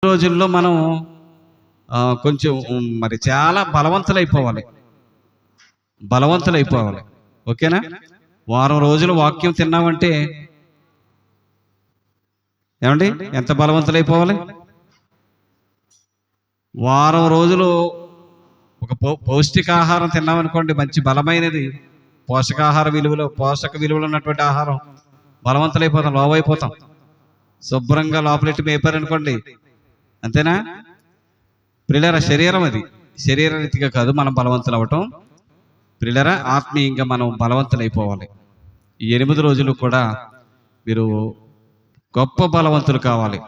రోజుల్లో మనం కొంచెం మరి చాలా బలవంతులైపోవాలి. ఓకేనా? వారం రోజులు వాక్యం తిన్నామంటే ఏమండి ఎంత బలవంతులైపోవాలి? వారం రోజులు ఒక పౌష్టికాహారం తిన్నామనుకోండి, మంచి బలమైనది పోషక విలువలు ఉన్నటువంటి ఆహారం, బలవంతులైపోతాం, లోవైపోతాం. శుభ్రంగా లోపలెట్టి మేపారనుకోండి, అంతేనా? ప్రియులారా, శరీరం అది శరీర రీతిగా కాదు మనం బలవంతులు అవ్వటం. ప్రియులారా, ఆత్మీయంగా మనం బలవంతులైపోవాలి. ఈ 8 రోజులు కూడా మీరు గొప్ప బలవంతులు కావాలి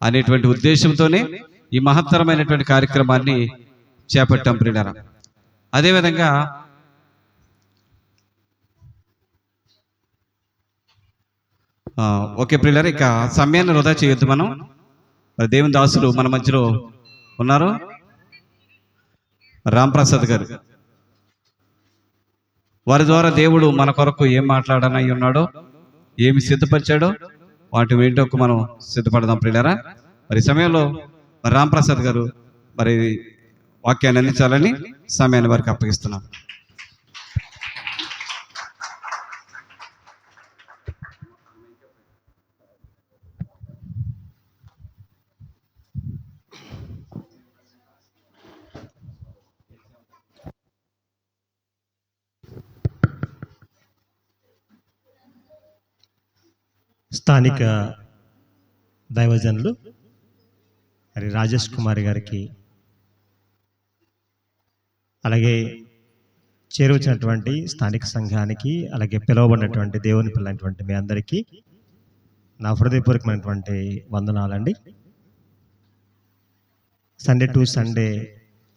అనేటువంటి ఉద్దేశంతోనే ఈ మహత్తరమైనటువంటి కార్యక్రమాన్ని చేపట్టాం ప్రియులారా. అదేవిధంగా ఓకే ప్రియులారా, ఇక సమయాన్ని వృధా చేయొద్దు. మనం దేవుని దాసులు మన మధ్యలో ఉన్నారు, రాంప్రసాద్ గారు. వారి ద్వారా దేవుడు మన కొరకు ఏం మాట్లాడనై ఉన్నాడో, ఏమి సిద్ధపరిచాడో, వాటి వెంటకు మనం సిద్ధపడదాం ప్రియులారా. మరి సమయంలో రాంప్రసాద్ గారు మరి వాక్యాన్ని అందించాలని సమయాన్ని వారికి అప్పగిస్తున్నాం. స్థానిక దైవజనులు మరి రాజేష్ కుమార్ గారికి, అలాగే చేరువచ్చినటువంటి స్థానిక సంఘానికి, అలాగే పిలువబడినటువంటి దేవుని పిల్లైనటువంటి మీ అందరికీ నా హృదయపూర్వకమైనటువంటి వందనాలండి. సండే టు సండే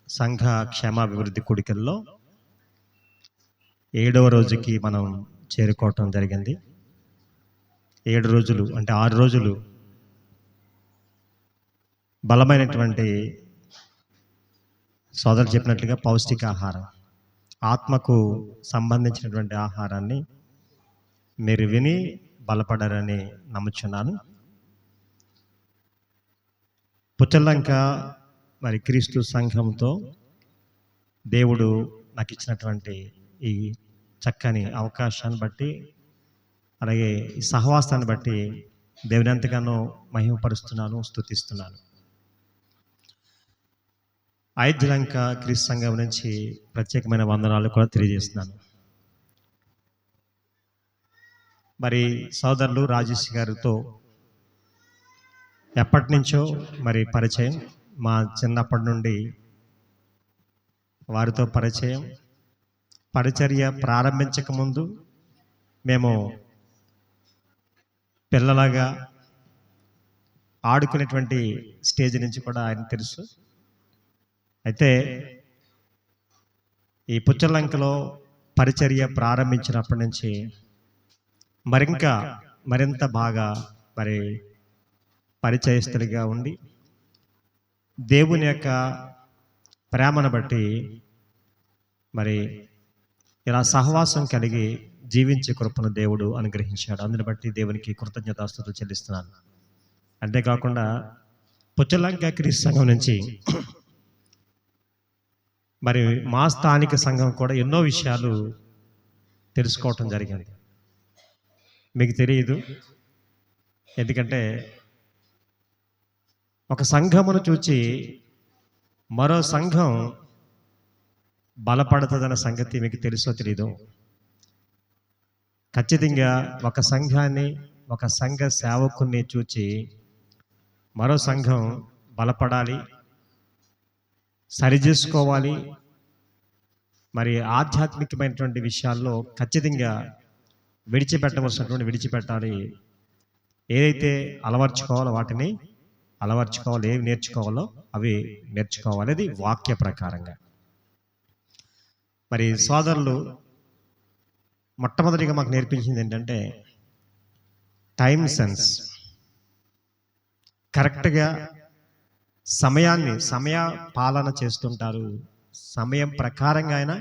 సంఘ క్షేమాభివృద్ధి కూడికల్లో 7వ రోజుకి మనం చేరుకోవటం జరిగింది. 7 రోజులు అంటే 6 రోజులు బలమైనటువంటి సోదరు చెప్పినట్లుగా పౌష్టికాహారం, ఆత్మకు సంబంధించినటువంటి ఆహారాన్ని మీరు విని బలపడారని నమ్ముచున్నాను. పుచ్చలంక మరి క్రీస్తు సంఘంతో దేవుడు నాకు ఇచ్చినటువంటి ఈ చక్కని అవకాశాన్ని బట్టి, అలాగే ఈ సహవాసాన్ని బట్టి దేవుని ఎంతగానో మహిమపరుస్తున్నాను, స్తుతిస్తున్నాను. ఐద్యలంక క్రీస్తు సంఘం నుంచి ప్రత్యేకమైన వందనాలు కూడా తెలియజేస్తున్నాను. మరి సోదరులు రాజేష్ గారితో ఎప్పటి నుంచో మరి పరిచయం, మా చిన్నప్పటి నుండి వారితో పరిచర్య ప్రారంభించక ముందు మేము పిల్లలాగా ఆడుకునేటువంటి స్టేజ్ నుంచి కూడా ఆయన తెలుసు. అయితే ఈ పుచ్చలంకలో పరిచర్య ప్రారంభించినప్పటి నుంచి మరింత బాగా మరి పరిచయస్తుడిగా ఉండి, దేవుని యొక్క ప్రేమను బట్టి మరి ఇలా సహవాసం కలిగి జీవించే కృపను దేవుడు అనుగ్రహించాడు. అందుని బట్టి దేవునికి కృతజ్ఞతాస్తుతులు చెల్లిస్తున్నాను. అంతేకాకుండా పుచ్చలంక క్రీస్తు సంఘం నుంచి మరి మా స్థానిక సంఘం కూడా ఎన్నో విషయాలు తెలుసుకోవటం జరిగింది. మీకు తెలియదు, ఎందుకంటే ఒక సంఘమును చూచి మరో సంఘం బలపడుతుందన్న సంగతి మీకు తెలుసో తెలీదు. ఖచ్చితంగా ఒక సంఘాన్ని, ఒక సంఘ సేవకుని చూచి మరో సంఘం బలపడాలి, సరిచేసుకోవాలి. మరి ఆధ్యాత్మికమైనటువంటి విషయాల్లో ఖచ్చితంగా విడిచిపెట్టాలి. ఏదైతే అలవర్చుకోవాలో వాటిని అలవర్చుకోవాలి, ఏవి నేర్చుకోవాలో అవి నేర్చుకోవాలి. అది వాక్య ప్రకారంగా. మరి సోదరులు మొట్టమొదటిగా మాకు నేర్పించింది ఏంటంటే టైం సెన్స్. కరెక్ట్గా సమయ పాలన చేస్తుంటారు, సమయం ప్రకారంగా ఆయన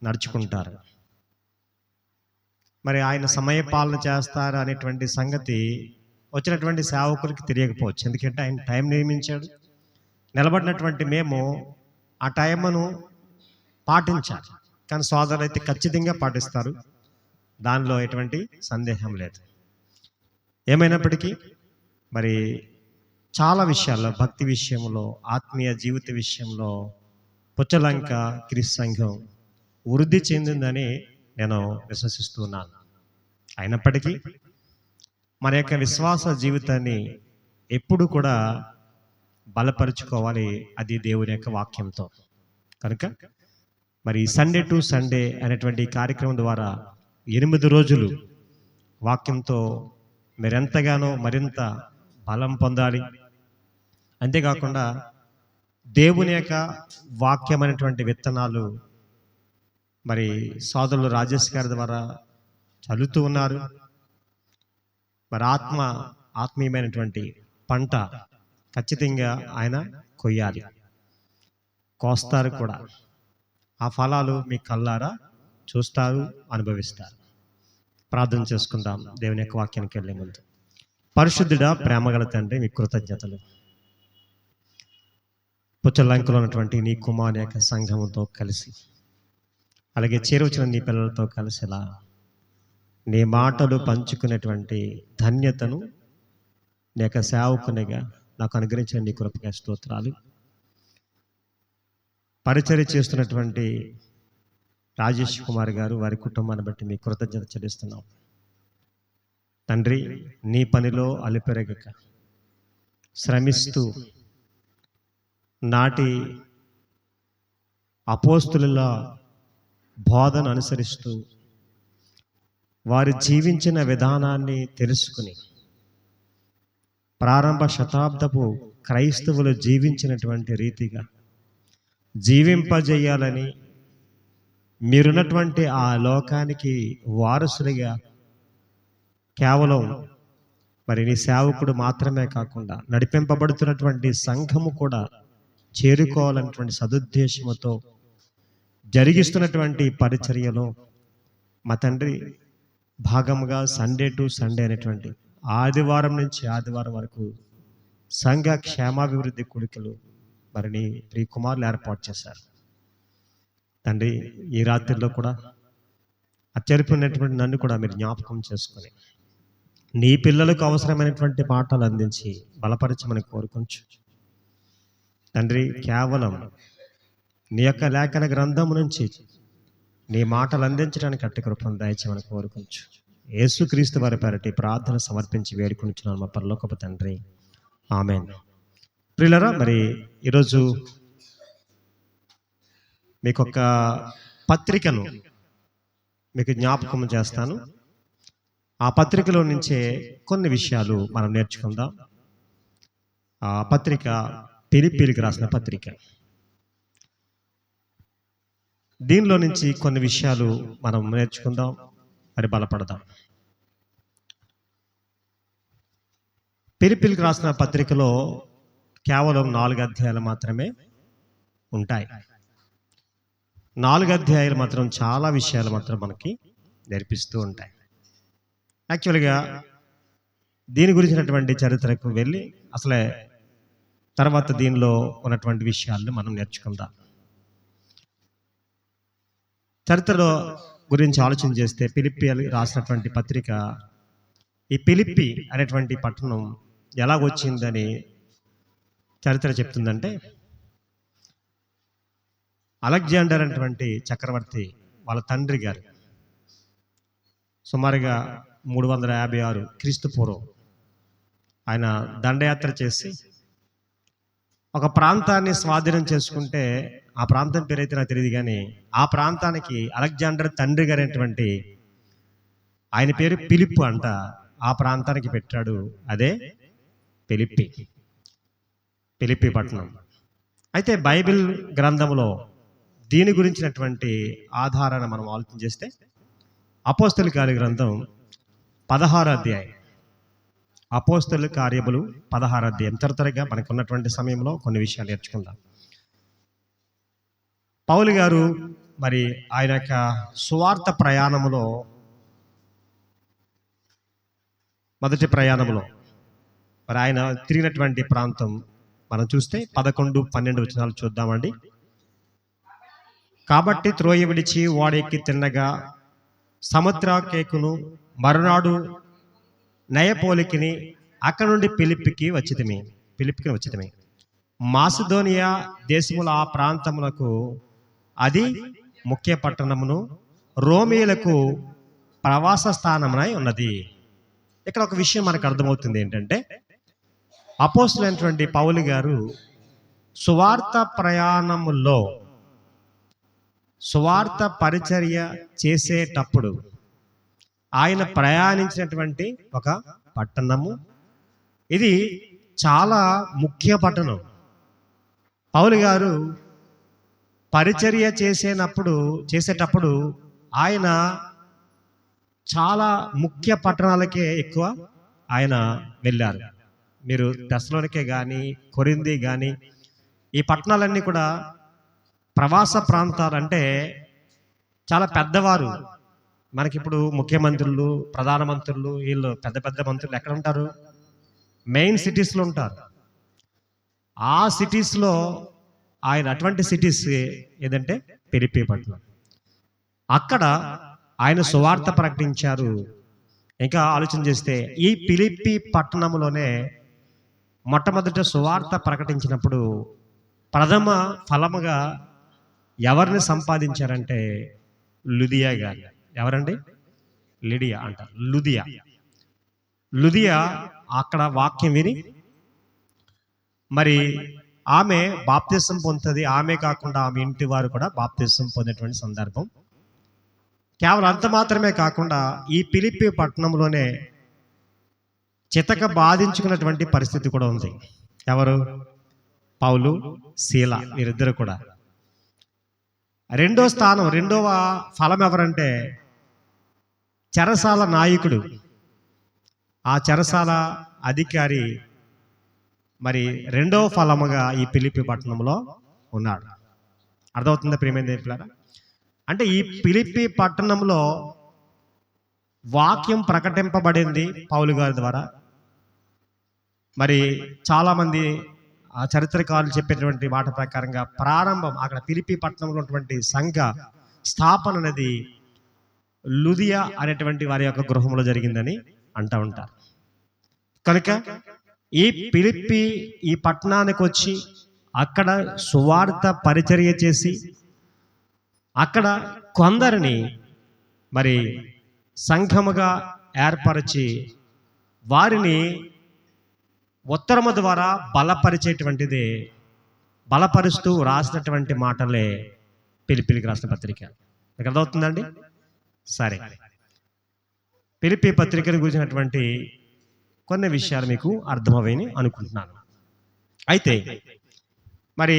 నడుచుకుంటారు. మరి ఆయన సమయ పాలన చేస్తారు అనేటువంటి సంగతి వచ్చినటువంటి సేవకులకి తెలియకపోవచ్చు, ఎందుకంటే ఆయన టైం నియమించాడు. నిలబడినటువంటి మేము ఆ టైంను పాటించాలి. కానీ సోదరులు అయితే ఖచ్చితంగా పాటిస్తారు, దానిలో ఎటువంటి సందేహం లేదు. ఏమైనప్పటికీ మరి చాలా విషయాల్లో, భక్తి విషయంలో, ఆత్మీయ జీవిత విషయంలో పుచ్చలంక క్రీస్తు సంఘం వృద్ధి చెందిందని నేను విశ్వసిస్తున్నాను. అయినప్పటికీ మన యొక్క విశ్వాస జీవితాన్ని ఎప్పుడు కూడా బలపరుచుకోవాలి, అది దేవుని యొక్క వాక్యంతో. కనుక మరి సండే టు సండే అనేటువంటి కార్యక్రమం ద్వారా 8 రోజులు వాక్యంతో మీరెంతగానో మరింత బలం పొందాలి. అంతేకాకుండా దేవుని యొక్క వాక్యం అనేటువంటి విత్తనాలు మరి సోదరులు రాజేష్ గారి ద్వారా చల్లుతూ ఉన్నారు. మరి ఆత్మీయమైనటువంటి పంట ఖచ్చితంగా ఆయన కొయ్యాలి, కోస్తారు కూడా. ఆ ఫలాలు మీ కళ్ళారా చూస్తారు, అనుభవిస్తారు. ప్రార్థన చేసుకుందాం దేవుని యొక్క వాక్యానికి వెళ్ళే ముందు. పరిశుద్ధుడా, ప్రేమగల తండ్రి, మీ కృతజ్ఞతలు. పుచ్చలంకలో ఉన్నటువంటి నీ కుమారుని యొక్క సంఘముతో కలిసి, అలాగే చేరువచ్చిన నీ పిల్లలతో కలిసిలా నీ మాటలు పంచుకునేటువంటి ధన్యతను నీ యొక్క సేవకునిగా నాకు అనుగ్రహించిన నీ కృపగా స్తోత్రాలు. పరిచర్య చేస్తున్నటువంటి రాజేష్ కుమార్ గారు, వారి కుటుంబాన్ని బట్టి మీ కృతజ్ఞత చెల్లిస్తున్నాం తండ్రి. నీ పనిలో అలుపెరగక శ్రమిస్తూ నాటి అపోస్తుల బోధన అనుసరిస్తూ వారు జీవించిన విధానాన్ని తెలుసుకుని ప్రారంభ శతాబ్దపు క్రైస్తవులు జీవించినటువంటి రీతిగా జీవింపజేయాలని మీరున్నటువంటి ఆ లోకానికి వారసులుగా కేవలం మరి నీ సేవకుడు మాత్రమే కాకుండా నడిపింపబడుతున్నటువంటి సంఘము కూడా చేరుకోవాలన్నటువంటి సదుద్దేశముతో జరిగిస్తున్నటువంటి పరిచర్యలో మా తండ్రి భాగముగా సండే టు సండే అనేటువంటి ఆదివారం నుంచి ఆదివారం వరకు సంఘ క్షేమాభివృద్ధి కూడికలు మరి నీ ప్రియ కుమారులు ఏర్పాటు చేశారు తండ్రి. ఈ రాత్రిలో కూడా అత్యల్పున్నటువంటి నన్ను కూడా మీరు జ్ఞాపకం చేసుకొని నీ పిల్లలకు అవసరమైనటువంటి మాటలు అందించి బలపరచమని కోరుకుంటూ తండ్రి, కేవలం నీ యొక్క లేఖన గ్రంథం నుంచి నీ మాటలు అందించడానికి అట్టి కృపను దయచేయమని కోరుకుంటూ యేసుక్రీస్తు వారి పేరటి ప్రార్థన సమర్పించి వేడుకొనిచున్నాను మా పరలోకపు తండ్రి, ఆమేన్. ప్రియులారా, మరి ఈరోజు మీకు ఒక పత్రికను మీకు జ్ఞాపకం చేస్తాను. ఆ పత్రికలో నుంచే కొన్ని విషయాలు మనం నేర్చుకుందాం. ఆ పత్రిక ఫిలిప్పీలకు రాసిన పత్రిక. దీనిలో నుంచి కొన్ని విషయాలు మనం నేర్చుకుందాం, మరి బలపడదాం. ఫిలిప్పీలకు రాసిన పత్రికలో కేవలం 4 అధ్యాయాలు మాత్రమే ఉంటాయి. 4 అధ్యాయాలు మాత్రం చాలా విషయాలు మాత్రం మనకి నేర్పిస్తూ ఉంటాయి. యాక్చువల్గా దీని గురించినటువంటి చరిత్రకు వెళ్ళి అసలే తర్వాత దీనిలో ఉన్నటువంటి విషయాలను మనం నేర్చుకుందాం. చరిత్రలో గురించి ఆలోచన చేస్తే ఫిలిప్పీ రాసినటువంటి పత్రిక, ఈ ఫిలిప్పీ అనేటువంటి పట్టణం ఎలా వచ్చిందని చరిత్ర చెప్తుందంటే, అలెగ్జాండర్ అనేటువంటి చక్రవర్తి వాళ్ళ తండ్రి గారు సుమారుగా 356 క్రీస్తు పూర్వం ఆయన దండయాత్ర చేసి ఒక ప్రాంతాన్ని స్వాధీనం చేసుకుంటే, ఆ ప్రాంతం పేరైతే నాకు తెలియదు కానీ ఆ ప్రాంతానికి అలెగ్జాండర్ తండ్రి గారు అనేటువంటి ఆయన పేరు ఫిలిప్పు అంట, ఆ ప్రాంతానికి పెట్టాడు. అదే ఫిలిప్పీ పట్టణం. అయితే బైబిల్ గ్రంథంలో దీని గురించినటువంటి ఆధారాన్ని మనం ఆలోచన చేస్తే అపోస్తల కార్య గ్రంథం 16వ అధ్యాయం, అపోస్తల కార్యములు 16వ అధ్యాయం. త్వరగా మనకు ఉన్నటువంటి సమయంలో కొన్ని విషయాలు నేర్చుకుందాం. పౌలు గారు మరి ఆయన యొక్క సువార్త ప్రయాణములో మొదటి ప్రయాణంలో మరి ఆయన తిరిగినటువంటి ప్రాంతం మనం చూస్తే 11, 12 వచనాలు చూద్దామండి. కాబట్టి త్రోయ విడిచి ఓడెక్కి తిన్నగా సముద్ర కేకును మరునాడు నయపోలికిని అక్కడ నుండి ఫిలిప్పికి వచ్చితిమి. మాసిదోనియా దేశముల ఆ ప్రాంతములకు అది ముఖ్య పట్టణమును రోమీయులకు ప్రవాస స్థానమునై ఉన్నది. ఇక్కడ ఒక విషయం మనకు అర్థమవుతుంది ఏంటంటే, అపోస్తలుడైనటువంటి పౌలు గారు సువార్త ప్రయాణములో సువార్త పరిచర్య చేసేటప్పుడు ఆయన ప్రయాణించినటువంటి ఒక పట్టణము, ఇది చాలా ముఖ్య పట్టణం. పౌలు గారు పరిచర్య చేసేటప్పుడు ఆయన చాలా ముఖ్య పట్టణాలకే ఎక్కువ ఆయన వెళ్ళారు. మీరు తెస్సలోనికే కానీ, కొరింథీ కానీ, ఈ పట్టణాలన్నీ కూడా ప్రవాస ప్రాంతాలు. అంటే చాలా పెద్దవారు. మనకిప్పుడు ముఖ్యమంత్రులు, ప్రధానమంత్రులు, వీళ్ళు పెద్ద పెద్ద మంత్రులు ఎక్కడ ఉంటారు? మెయిన్ సిటీస్లో ఉంటారు. ఆ సిటీస్లో ఆయన అటువంటి సిటీస్ ఏదంటే ఫిలిప్పీ పట్టణం. అక్కడ ఆయన సువార్త ప్రకటించారు. ఇంకా ఆలోచన చేస్తే ఈ ఫిలిప్పీ పట్టణంలోనే మొట్టమొదట సువార్త ప్రకటించినప్పుడు ప్రథమ ఫలముగా ఎవరిని సంపాదించారంటే లుదియా గారు. ఎవరండి? లిడియా అంటారు. లుదియా అక్కడ వాక్యం విని మరి ఆమె బాప్తిసం పొందుతుంది. ఆమె కాకుండా ఆమె ఇంటి వారు కూడా బాప్తిసం పొందేటువంటి సందర్భం. కేవలం అంత మాత్రమే కాకుండా ఈ ఫిలిప్పీ పట్టణంలోనే చితక బాధించుకున్నటువంటి పరిస్థితి కూడా ఉంది. ఎవరు? పౌలు, శీల, వీరిద్దరు కూడా. రెండవ ఫలం ఎవరంటే చెరసాల నాయకుడు, ఆ చెరసాల అధికారి మరి రెండవ ఫలముగా ఈ ఫిలిప్పీ పట్టణంలో ఉన్నాడు. అర్థమవుతుందా ప్రియమైన దేవులారా? అంటే ఈ ఫిలిప్పీ పట్టణంలో వాక్యం ప్రకటింపబడింది పౌలు గారి ద్వారా. మరి చాలామంది ఆ చరిత్రకారులు చెప్పేటువంటి మాట ప్రకారంగా ప్రారంభం అక్కడ ఫిలిప్పీ పట్టణంలో ఉన్నటువంటి సంఘ స్థాపన అనేది లుదియా అనేటువంటి వారి యొక్క గృహంలో జరిగిందని అంటూ ఉంటారు. కనుక ఈ ఫిలిప్పీ ఈ పట్టణానికి వచ్చి అక్కడ సువార్త పరిచర్య చేసి అక్కడ కొందరిని మరి సంఘముగా ఏర్పరిచి వారిని ఉత్తరము ద్వారా బలపరుస్తూ రాసినటువంటి మాటలే ఫిలిప్పీకి రాసిన పత్రిక. మీకు అర్థమవుతుందండి? సరే, ఫిలిప్పీ పత్రికను గురించినటువంటి కొన్ని విషయాలు మీకు అర్థమవని అనుకుంటున్నాను. అయితే మరి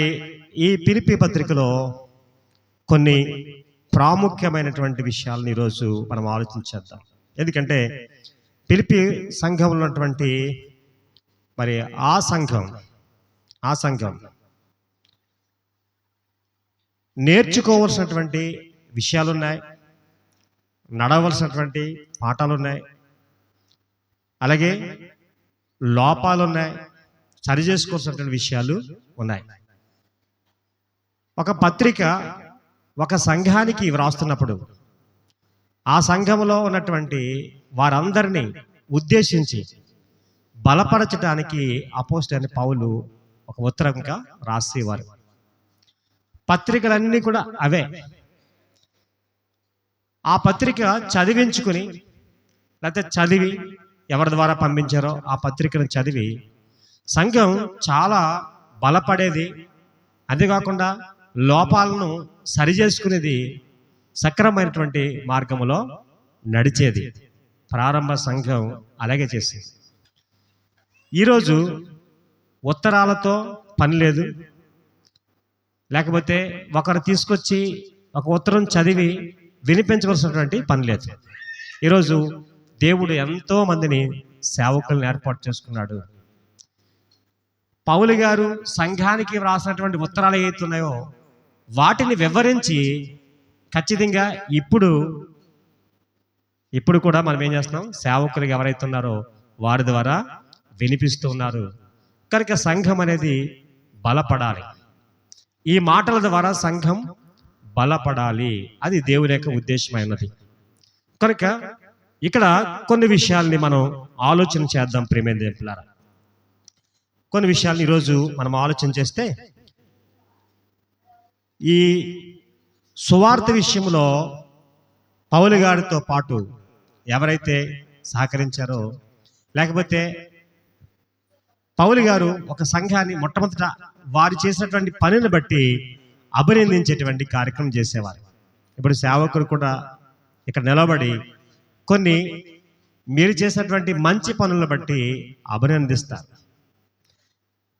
ఈ ఫిలిప్పీ పత్రికలో కొన్ని ప్రాముఖ్యమైనటువంటి విషయాలను ఈరోజు మనం ఆలోచించేద్దాం. ఎందుకంటే ఫిలిప్పీ సంఘంలో ఉన్నటువంటి మరి ఆ సంఘం నేర్చుకోవాల్సినటువంటి విషయాలు ఉన్నాయి, నడవలసినటువంటి పాఠాలు ఉన్నాయి, అలాగే లోపాలు ఉన్నాయి, సరి చేసుకోవాల్సినటువంటి విషయాలు ఉన్నాయి. ఒక పత్రిక ఒక సంఘానికి వ్రాస్తున్నప్పుడు ఆ సంఘంలో ఉన్నటువంటి వారందరినీ ఉద్దేశించి బలపరచడానికి అపోస్తలుడైన పౌలు ఒక ఉత్తరంగా రాసేవారు. పత్రికలన్నీ కూడా అవే. ఆ పత్రిక చదివించుకుని లేకపోతే చదివి ఎవరి ద్వారా పంపించారో ఆ పత్రికను చదివి సంఘం చాలా బలపడేది. అంతేకాకుండా లోపాలను సరిచేసుకునేది, సక్రమైనటువంటి మార్గములో నడిచేది. ప్రారంభ సంఘం అలాగే చేసింది. ఈరోజు ఉత్తరాలతో పని లేదు, లేకపోతే ఒకరు తీసుకొచ్చి ఒక ఉత్తరం చదివి వినిపించవలసినటువంటి పని లేదు. ఈరోజు దేవుడు ఎంతో మందిని సేవకులను ఏర్పాటు చేసుకున్నాడు. పౌలు గారు సంఘానికి వ్రాసినటువంటి ఉత్తరాలు ఏవైతున్నాయో వాటిని వివరించి ఖచ్చితంగా ఇప్పుడు కూడా మనం ఏం చేస్తున్నాం? సేవకులు ఎవరైతే ఉన్నారో వారి ద్వారా వినిపిస్తూ ఉన్నారు. కనుక సంఘం అనేది బలపడాలి. ఈ మాటల ద్వారా సంఘం బలపడాలి. అది దేవుని యొక్క ఉద్దేశమైనది. కనుక ఇక్కడ కొన్ని విషయాల్ని మనం ఆలోచన చేద్దాం ప్రియమైన దేవులారా. కొన్ని విషయాల్ని ఈరోజు మనం ఆలోచన చేస్తే, ఈ సువార్త విషయంలో పౌలు గారితో పాటు ఎవరైతే సహకరించారో, లేకపోతే పౌలు గారు ఒక సంఘాన్ని మొట్టమొదట వారు చేసినటువంటి పనిని బట్టి అభినందించేటువంటి కార్యక్రమం చేసేవారు. ఇప్పుడు సేవకులు కూడా ఇక్కడ నిలబడి కొన్ని మీరు చేసినటువంటి మంచి పనులను బట్టి అభినందిస్తారు.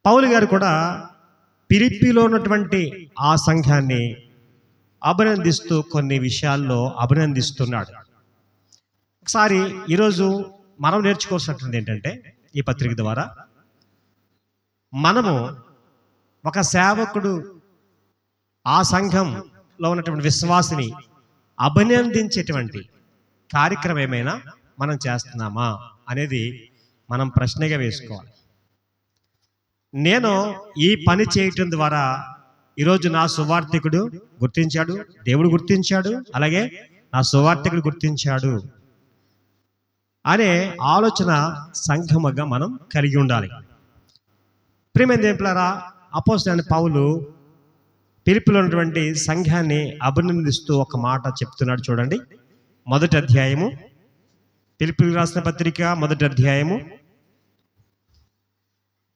పౌలు గారు కూడా ఫిలిప్పీలో ఉన్నటువంటి ఆ సంఘాన్ని అభినందిస్తూ కొన్ని విషయాల్లో అభినందిస్తున్నాడు. ఒకసారి ఈరోజు మనం నేర్చుకోవాల్సినటువంటి ఏంటంటే, ఈ పత్రిక ద్వారా మనము ఒక సేవకుడు ఆ సంఘంలో ఉన్నటువంటి విశ్వాసిని అభినందించేటువంటి కార్యక్రమం ఏమైనా మనం చేస్తున్నామా అనేది మనం ప్రశ్నగా వేసుకోవాలి. నేను ఈ పని చేయటం ద్వారా ఈరోజు నా సువార్థికుడు గుర్తించాడు, దేవుడు గుర్తించాడు, అలాగే నా సువార్థికుడు గుర్తించాడు అనే ఆలోచన సంఘముగా మనం కలిగి ఉండాలి. ప్రియమైన దేవులారా, అపోస్తలుడైన పౌలు ఫిలిప్పీలో ఉన్నటువంటి సంఘాన్ని అభినందిస్తూ ఒక మాట చెప్తున్నాడు. చూడండి, మొదటి అధ్యాయము, ఫిలిప్పీలకు రాసిన పత్రిక మొదటి అధ్యాయము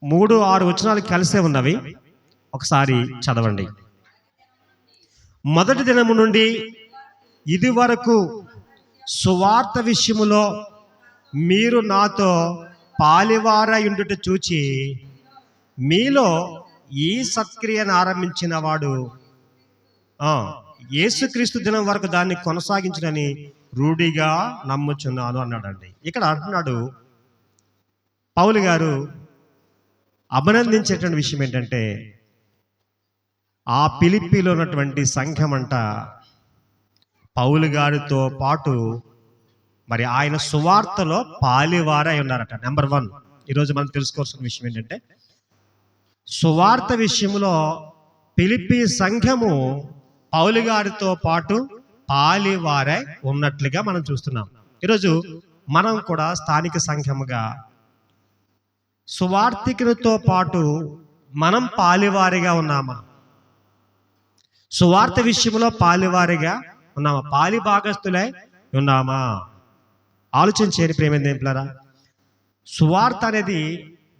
3-6 వచనాలు కలిసే ఉన్నవి. ఒకసారి చదవండి. మొదటి దినము నుండి ఇది వరకు సువార్త విషయములో మీరు నాతో పాలివారయుండుట చూచి మీలో ఈ సత్క్రియను ఆరంభించిన వాడు యేసుక్రీస్తు దినం వరకు దాన్ని కొనసాగించడని రూఢిగా నమ్ముచున్నాను అన్నాడండి. ఇక్కడ అంటున్నాడు పౌలు గారు అభినందించేటువంటి విషయం ఏంటంటే, ఆ ఫిలిప్పీలో ఉన్నటువంటి సంఘం అంట పౌలు గారితో పాటు మరి ఆయన సువార్తలో పాలివారై ఉన్నారట. నెంబర్ 1, ఈరోజు మనం తెలుసుకోవాల్సిన విషయం ఏంటంటే, సువార్త విషయంలో ఫిలిప్పీ సంఘము పౌలు గారితో పాటు పాలివారై ఉన్నట్లుగా మనం చూస్తున్నాం. ఈరోజు మనం కూడా స్థానిక సంఘముగా సువార్థికులతో పాటు మనం పాలివారిగా ఉన్నామా? సువార్త విషయంలో పాలివారిగా ఉన్నామా? పాలి భాగస్తులై ఉన్నామా? ఆలోచన చేయని ప్రియమైన దేవులారా, సువార్త అనేది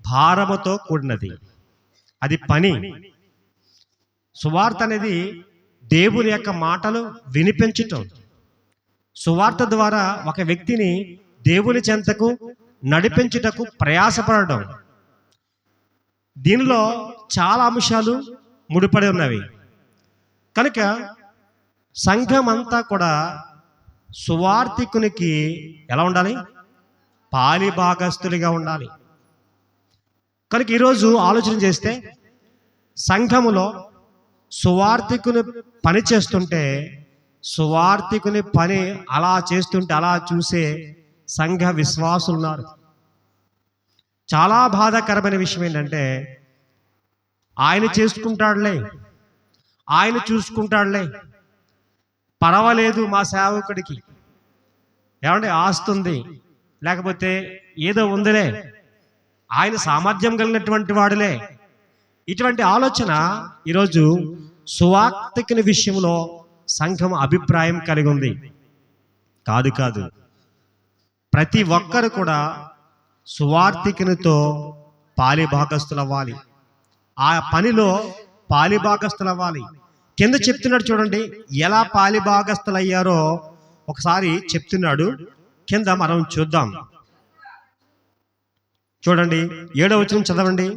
భారముతో కూడినది. అది పని. సువార్త అనేది దేవుని యొక్క మాటలు వినిపించటం. సువార్త ద్వారా ఒక వ్యక్తిని దేవుని చెంతకు నడిపించుటకు ప్రయాసపడడం. దీనిలో చాలా అంశాలు ముడిపడి ఉన్నవి. కనుక సంఘం అంతా కూడా సువార్థికునికి ఎలా ఉండాలి? పాలి భాగస్తులుగా ఉండాలి. కనుక ఈరోజు ఆలోచన చేస్తే, సంఘములో సువార్థికుని పని చేస్తుంటే, సువార్థికుని పని అలా చేస్తుంటే అలా చూసే సంఘ విశ్వాసులు ఉన్నారు. చాలా బాధాకరమైన విషయం ఏంటంటే, ఆయన చేసుకుంటాడులే, ఆయన చూసుకుంటాడులే, పర్వాలేదు మా సేవకుడికి ఏమంటే ఆస్తుంది, లేకపోతే ఏదో ఉందిలే, ఆయన సామర్థ్యం కలిగినటువంటి వాడులే, ఇటువంటి ఆలోచన ఈరోజు సువార్తికుని విషయంలో సంఘం అభిప్రాయం కలిగి ఉంది. కాదు, ప్రతి ఒక్కరు కూడా సువార్తికునితో పాలిభాగస్తులు అవ్వాలి. ఆ పనిలో పాలిభాగస్తులు అవ్వాలి. కింద చెప్తున్నాడు చూడండి, ఎలా పాలిభాగస్తులు అయ్యారో ఒకసారి చెప్తున్నాడు. కింద మనం చూద్దాం. చూడండి, 7వ వచనం చదవండి.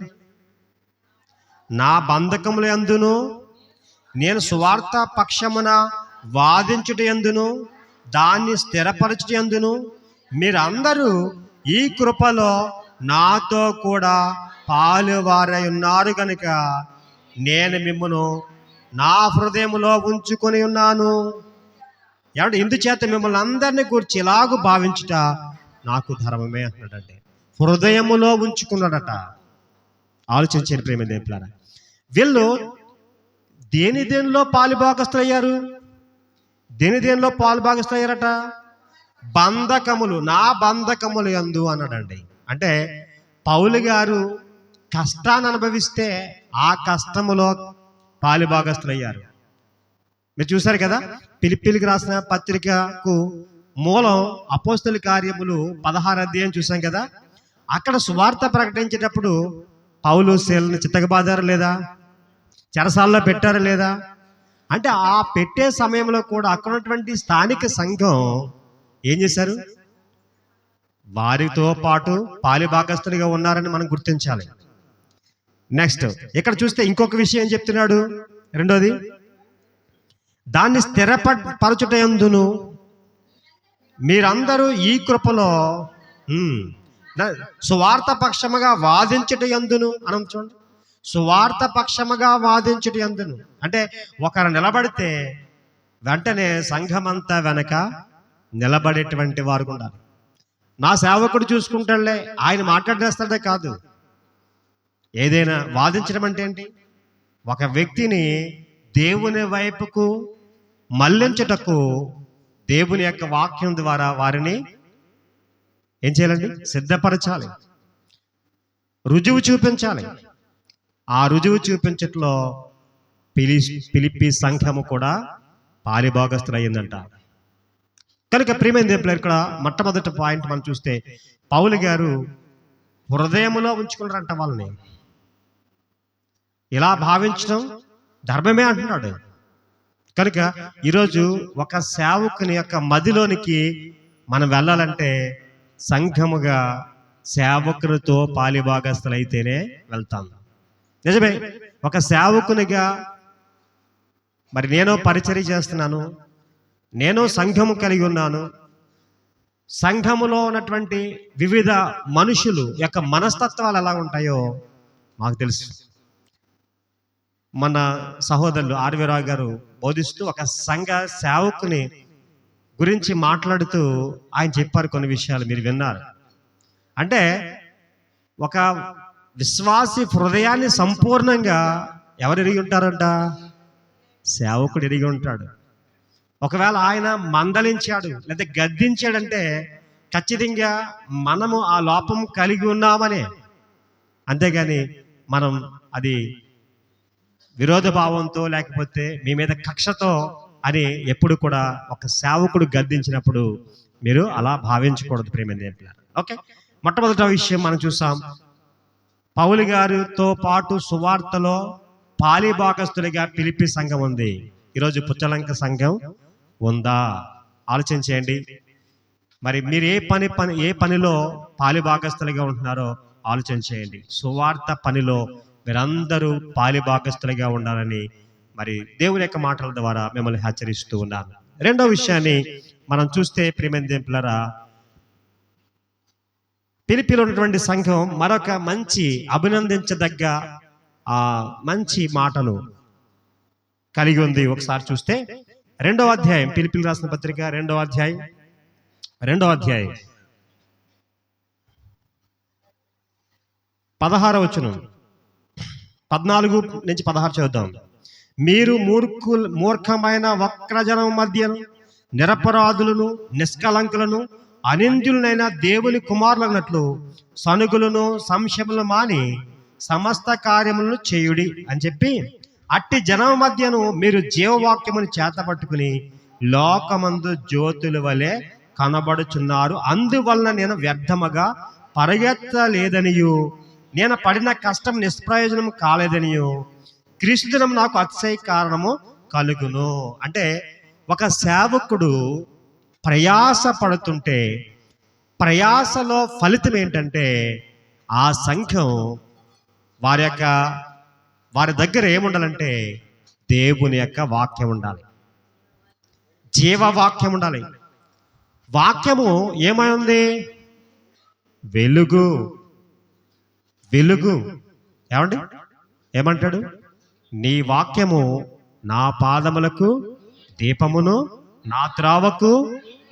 నా బంధకముల యందును నేను సువార్త పక్షమున వాదించుట యందును దాన్ని స్థిరపరచుట యందును మీరందరూ ఈ కృపలో నాతో కూడా పాలువారై ఉన్నారు కనుక నేను మిమ్మను నా హృదయములో ఉంచుకొని ఉన్నాను. ఏమంటే ఇందుచేత మిమ్మల్ని అందరినీ గురించి ఇలాగూ భావించుట నాకు ధర్మమే అంటున్నాడండి. హృదయములో ఉంచుకున్నాడట. ఆలోచించండి ప్రేమ దేవులారా, వీళ్ళు దేనిలో పాలుభాగస్తులయ్యారు? దేనిలో పాలుభాగస్తులయ్యారట? బంధకములు, నా బంధకములు యందు అన్నాడండి. అంటే పౌలు గారు కష్టాన్ని అనుభవిస్తే ఆ కష్టములో పాలుభాగస్తులయ్యారు. మీరు చూశారు కదా, ఫిలిప్పీలకు రాసిన పత్రికకు మూలం అపోస్తల కార్యములు 16 అధ్యాయం చూసాం కదా. అక్కడ సువార్త ప్రకటించేటప్పుడు పౌలు శీలను చిత్తగబాదారు లేదా? చెరసాల్లో పెట్టారు లేదా? అంటే ఆ పెట్టే సమయంలో కూడా అక్కడ ఉన్నటువంటి స్థానిక సంఘం ఏం చేశారు? వారితో పాటు పాలుభాగస్తులుగా ఉన్నారని మనం గుర్తించాలి. నెక్స్ట్ ఇక్కడ చూస్తే ఇంకొక విషయం చెప్తున్నాడు. రెండోది, దాన్ని స్థిరపరచుటయందును మీరందరూ ఈ కృపలో సువార్త పక్షముగా వాదించుటయందును అనం. చూడండి, సువార్త పక్షముగా వాదించుటయందును అంటే ఒకరు నిలబడితే వెంటనే సంఘమంతా వెనక నిలబడేటువంటి వారు ఉండాలి. నా సేవకుడు చూసుకుంటాడులే, ఆయన మాట్లాడేస్తాడే కాదు. ఏదైనా వాదించడం అంటే ఏంటి? ఒక వ్యక్తిని దేవుని వైపుకు మళ్లించుటకు దేవుని యొక్క వాక్యం ద్వారా వారిని ఏం చేయాలండి? సిద్ధపరచాలి, రుజువు చూపించాలి. ఆ రుజువు చూపించట్లో ఫిలిప్పీ సంఘము కూడా పాలిభాగస్తులు అయ్యిందంట. కనుక ప్రియమైన దేవుడు, ఇక్కడ మొట్టమొదటి పాయింట్ మనం చూస్తే పౌలు గారు హృదయములో ఉంచుకున్నారంట వాళ్ళని. ఇలా భావించడం ధర్మమే అంటున్నాడు. కనుక ఈరోజు ఒక సేవకుని యొక్క మదిలోనికి మనం వెళ్ళాలంటే సంఘముగా సేవకునితో పాలిభాగస్తులైతేనే వెళ్తాం. నిజమే, ఒక సేవకునిగా మరి నేను పరిచర్య చేస్తున్నాను, నేను సంఘము కలిగి ఉన్నాను. సంఘములో ఉన్నటువంటి వివిధ మనుషులు యొక్క మనస్తత్వాలు ఎలా ఉంటాయో మాకు తెలుసు. మన సహోదరులు ఆర్వీరావు గారు బోధిస్తూ ఒక సంఘ సేవకుని గురించి మాట్లాడుతూ ఆయన చెప్పారు కొన్ని విషయాలు, మీరు విన్నారు. అంటే ఒక విశ్వాసి హృదయాన్ని సంపూర్ణంగా ఎవరు ఎరిగి ఉంటారంట? సేవకుడు ఎరిగి ఉంటాడు. ఒకవేళ ఆయన మందలించాడు లేదా గద్దించాడంటే ఖచ్చితంగా మనము ఆ లోపం కలిగి ఉన్నామనే, అంతేగాని మనం అది విరోధ భావంతో లేకపోతే మీ మీద కక్షతో అని ఎప్పుడు కూడా ఒక సేవకుడు గద్దించినప్పుడు మీరు అలా భావించకూడదు ప్రేమ. ఓకే, మొట్టమొదటి విషయం మనం చూసాం, పౌలు గారితో పాటు సువార్తలో పాలిభాగస్తులుగా ఫిలిప్పీ సంఘం ఉంది. ఈరోజు పుచ్చలంక సంఘం ఉందా? ఆలోచన చేయండి. మరి మీరు ఏ పనిలో పాలిభాగస్తులుగా ఉంటున్నారో ఆలోచన చేయండి. సువార్త పనిలో మీరందరూ పాలిభాగస్తులుగా ఉండాలని మరి దేవుని యొక్క మాటల ద్వారా మిమ్మల్ని హెచ్చరిస్తూ ఉన్నాను. రెండో విషయాన్ని మనం చూస్తే ప్రియమైన దేవులారా, ఫిలిప్పీలో ఉన్నటువంటి సంఘం మరొక మంచి అభినందించదగ్గ మంచి మాటలు కలిగి ఉంది. ఒకసారి చూస్తే 2వ అధ్యాయం, ఫిలిప్పీలకు రాసిన పత్రిక 2వ అధ్యాయం 16వ వచనం, 14 నుంచి 16 చదువుదాం. మీరు మూర్ఖమైన వక్రజనం మధ్యను నిరపరాధులను నిష్కలంకులను అనింద్యులనైన దేవుని కుమారులన్నట్లు సనుగులను సంశయములను మాని సమస్త కార్యములను చేయుడి అని చెప్పి, అట్టి జనం మధ్యను మీరు జీవవాక్యమును చేతపట్టుకుని లోకమందు జ్యోతుల వలె కనబడుచున్నారు. అందువలన నేను వ్యర్థముగా పరిగెత్తలేదనియు నేను పడిన కష్టం నిష్ప్రయోజనం కాలేదనియు క్రీస్తుదినం నాకు అతిశయ కారణము కలుగును. అంటే ఒక సేవకుడు ప్రయాస పడుతుంటే ప్రయాసలో ఫలితం ఏంటంటే ఆ సంఘం వారి దగ్గర ఏముండాలంటే దేవుని యొక్క వాక్యం ఉండాలి, జీవవాక్యం ఉండాలి. వాక్యము ఏమై ఉంది? వెలుగు. ఏమండి, ఏమంటాడు? నీ వాక్యము నా పాదములకు దీపమును నా త్రావకు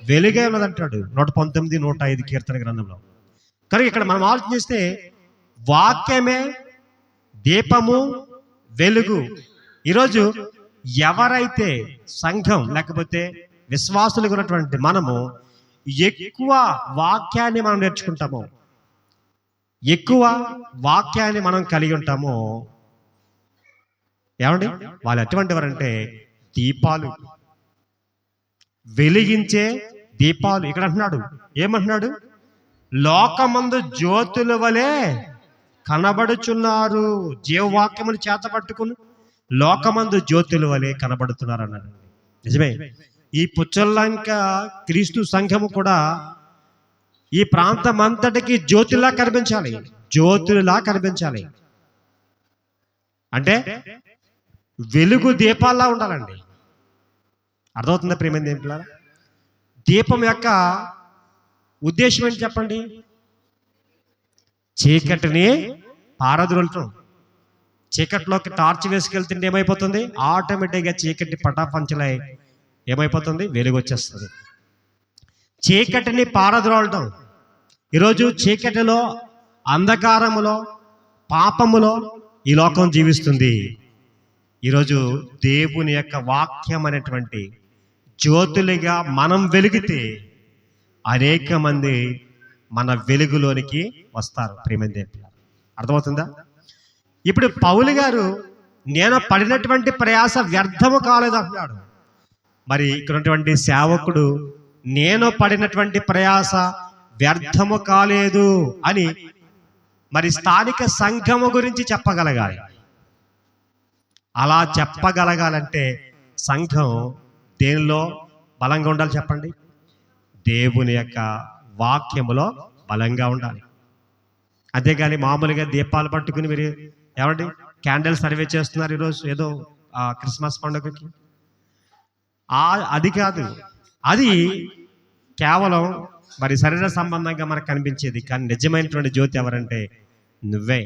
వెలుగే ఉన్నదంటాడు 119, 105 కీర్తన గ్రంథంలో. కనుక ఇక్కడ మనం ఆలోచిస్తే వాక్యమే దీపము వెలుగు. ఈరోజు ఎవరైతే సంఘం లేకపోతే విశ్వాసులుగా ఉన్నటువంటి మనము ఎక్కువ వాక్యాన్ని మనం నేర్చుకుంటామో, ఎక్కువ వాక్యాన్ని మనం కలిగి ఉంటామో, ఏమండి వాళ్ళు ఎటువంటి వారంటే దీపాలు, వెలిగించే దీపాలు. ఇక్కడ అంటున్నాడు, ఏమంటున్నాడు? లోకమందు జ్యోతుల వలె కనబడుచున్నారు. జీవవాక్యమును చేతపట్టుకుని లోకమందు జ్యోతుల వలె కనబడుతున్నారు అన్నాడు. నిజమే. ఈ పుచ్చల్లంక క్రీస్తు సంఘము కూడా ఈ ప్రాంతం అంతటికి జ్యోతిలా కనిపించాలి, జ్యోతులా కనిపించాలి. అంటే వెలుగు దీపాల్లా ఉండాలండి. అర్థమవుతుందా ప్రియమైన దేవుని? దీపం యొక్క ఉద్దేశం ఏంటి చెప్పండి? చీకటిని పారద్రోలటం. చీకటిలోకి టార్చ్ వేసుకెళ్తుంటే ఏమైపోతుంది? ఆటోమేటిక్గా చీకటి పటాపంచలై ఏమైపోతుంది? వెలుగు వచ్చేస్తుంది. చీకటిని పారద్రోలటం. ఈరోజు చీకటిలో, అంధకారములో, పాపములో ఈ లోకం జీవిస్తుంది. ఈరోజు దేవుని యొక్క వాక్యం అనేటువంటి జ్యోతులుగా మనం వెలిగితే అనేక మంది మన వెలుగులోనికి వస్తారు. ప్రియమైన దేవుని, అర్థమవుతుందా? ఇప్పుడు పౌలు గారు నేను పడినటువంటి ప్రయాస వ్యర్థము కాలేదు అంటున్నాడు. మరి ఇక్కడ ఉన్నటువంటి సేవకుడు నేను పడినటువంటి ప్రయాస వ్యర్థము కాలేదు అని మరి స్థానిక సంఘము గురించి చెప్పగలగాలి. అలా చెప్పగలగాలంటే సంఘం దేనిలో బలంగా ఉండాలి చెప్పండి? దేవుని యొక్క వాక్యములో బలంగా ఉండాలి. అంతేగాని మామూలుగా దీపాలు పట్టుకుని మీరు ఏమండి క్యాండిల్ సర్వే చేస్తున్నారు ఈరోజు ఏదో క్రిస్మస్ పండుగకి, అది కాదు. అది కేవలం మరి శరీర సంబంధంగా మనకు కనిపించేది. కానీ నిజమైనటువంటి జ్యోతి ఎవరంటే నువ్వే,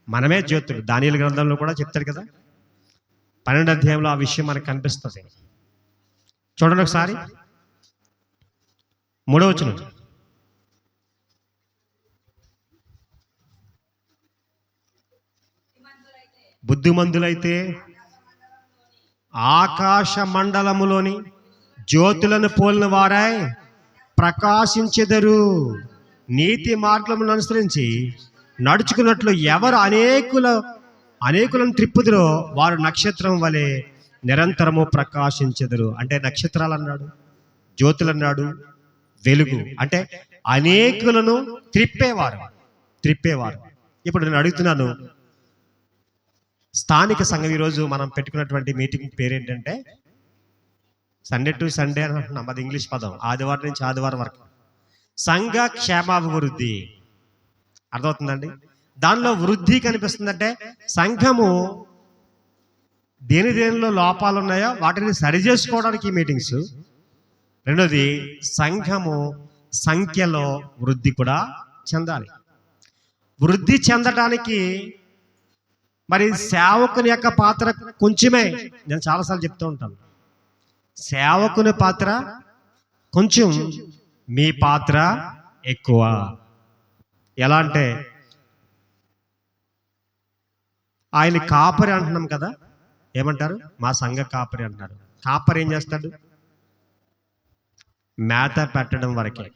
మనమే జ్యోతులు. దానియేలు గ్రంథంలో కూడా చెప్తాడు కదా, 12వ అధ్యాయంలో ఆ విషయం మనకు కనిపిస్తుంది. చూడండి ఒకసారి 3వ వచనం. బుద్ధిమంతులైతే ఆకాశ మండలములోని జ్యోతులను పోలిన వారై ప్రకాశించెదరు. నీతి మార్గములను అనుసరించి నడుచుకున్నట్లు ఎవరు అనేకులను త్రిప్పుదురో వారు నక్షత్రం వలె నిరంతరము ప్రకాశించెదరు. అంటే నక్షత్రాలు అన్నాడు, జ్యోతులు అన్నాడు, వెలుగు అంటే అనేకులను త్రిప్పేవారు. ఇప్పుడు నేను అడుగుతున్నాను, స్థానిక సంఘం ఈరోజు మనం పెట్టుకున్నటువంటి మీటింగ్ పేరేంటంటే సండే టు సండే అని అంటున్నాం. అది ఇంగ్లీష్ పదం. ఆదివారం నుంచి ఆదివారం వరకు సంఘ క్షేమాభివృద్ధి. అర్థమవుతుందండి? దానిలో వృద్ధి కనిపిస్తుందంటే సంఘము దేనిలో లోపాలు ఉన్నాయో వాటిని సరిచేసుకోవడానికి ఈ మీటింగ్స్. రెండోది, సంఘము సంఖ్యలో వృద్ధి కూడా చెందాలి. వృద్ధి చెందడానికి మరి సేవకుని యొక్క పాత్ర కొంచెమే. నేను చాలాసార్లు చెప్తూ ఉంటాను, సేవకుని పాత్ర కొంచెం, మీ పాత్ర ఎక్కువ. ఎలా అంటే ఆయన కాపరి అంటున్నాం కదా, ఏమంటారు? మా సంఘ కాపరి అంటారు. కాపరి ఏం చేస్తాడు? మేత పెట్టడం వరకే.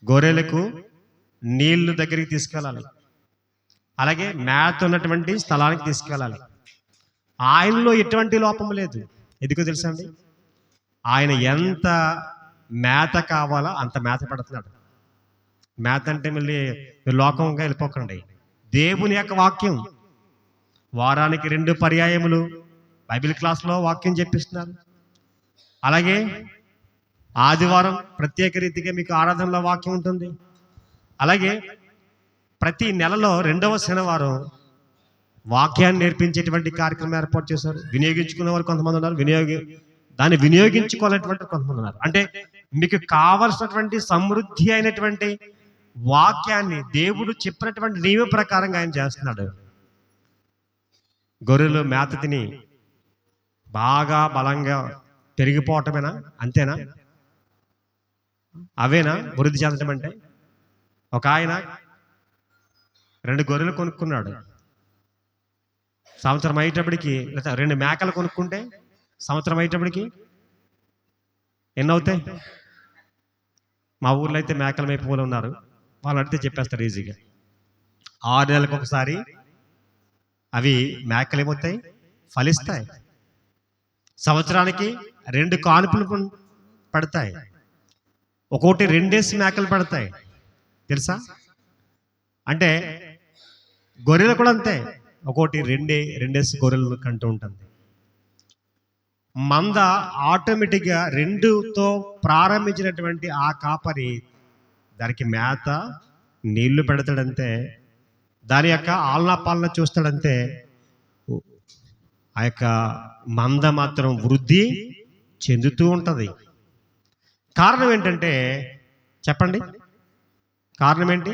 గొర్రెలకు నీళ్లు దగ్గరికి తీసుకెళ్ళాలి, అలాగే మేత ఉన్నటువంటి స్థలానికి తీసుకెళ్ళాలి. ఆయనలో ఎటువంటి లోపము లేదు. ఎందుకో తెలుసా అండి? ఆయన ఎంత మేత కావాలో అంత మేత పెడుతున్నాడు. మేత అంటే మళ్ళీ లోకంగా వెళ్ళిపోకండి. దేవుని యొక్క వాక్యం వారానికి 2 పర్యాయములు బైబిల్ క్లాస్లో వాక్యం చెప్పిస్తున్నారు. అలాగే ఆదివారం ప్రత్యేక రీతిగా మీకు ఆరాధనలో వాక్యం ఉంటుంది. అలాగే ప్రతి నెలలో 2వ శనివారం వాక్యాన్ని నేర్పించేటువంటి కార్యక్రమం ఏర్పాటు చేశారు. వినియోగించుకునే వారు కొంతమంది ఉన్నారు, దాన్ని వినియోగించుకోవాలనేటువంటి కొంతమంది ఉన్నారు. అంటే మీకు కావలసినటువంటి సమృద్ధి అయినటువంటి వాక్యాన్ని దేవుడు చెప్పినటువంటి నియమ ప్రకారంగా ఆయన చేస్తున్నాడు. గొర్రెలు మేత తిని బాగా బలంగా పెరిగిపోవటమేనా? అంతేనా? అవేనా వృద్ధి చెందడం అంటే? ఒక ఆయన 2 గొర్రెలు కొనుక్కున్నాడు. సంవత్సరం అయ్యేటప్పటికి, లేదా 2 మేకలు కొనుక్కుంటే సంవత్సరం అయ్యేటప్పటికి ఎన్ని అవుతాయి? మా ఊర్లో అయితే మేకల మేపు వాళ్ళు ఉన్నారు, వాళ్ళు అడిగితే చెప్పేస్తారు ఈజీగా. 6 నెలలకు ఒకసారి అవి మేకలు ఏమవుతాయి? ఫలిస్తాయి. సంవత్సరానికి 2 కానుపులు పడతాయి. ఒక్కోటి 2 మేకలు పడతాయి. తెలుసా? అంటే గొర్రెలు కూడా అంతే, ఒక్కోటి 2 గొర్రెలు కంటూ ఉంటుంది. మంద ఆటోమేటిక్గా 2తో ప్రారంభించినటువంటి ఆ కాపరి దానికి మేత, నీళ్లు పెడతాడంతే, దాని యొక్క ఆలనా పాలన చూస్తాడంతే. ఆ యొక్క మంద మాత్రం వృద్ధి చెందుతూ ఉంటుంది. కారణం ఏంటంటే చెప్పండి, కారణం ఏంటి?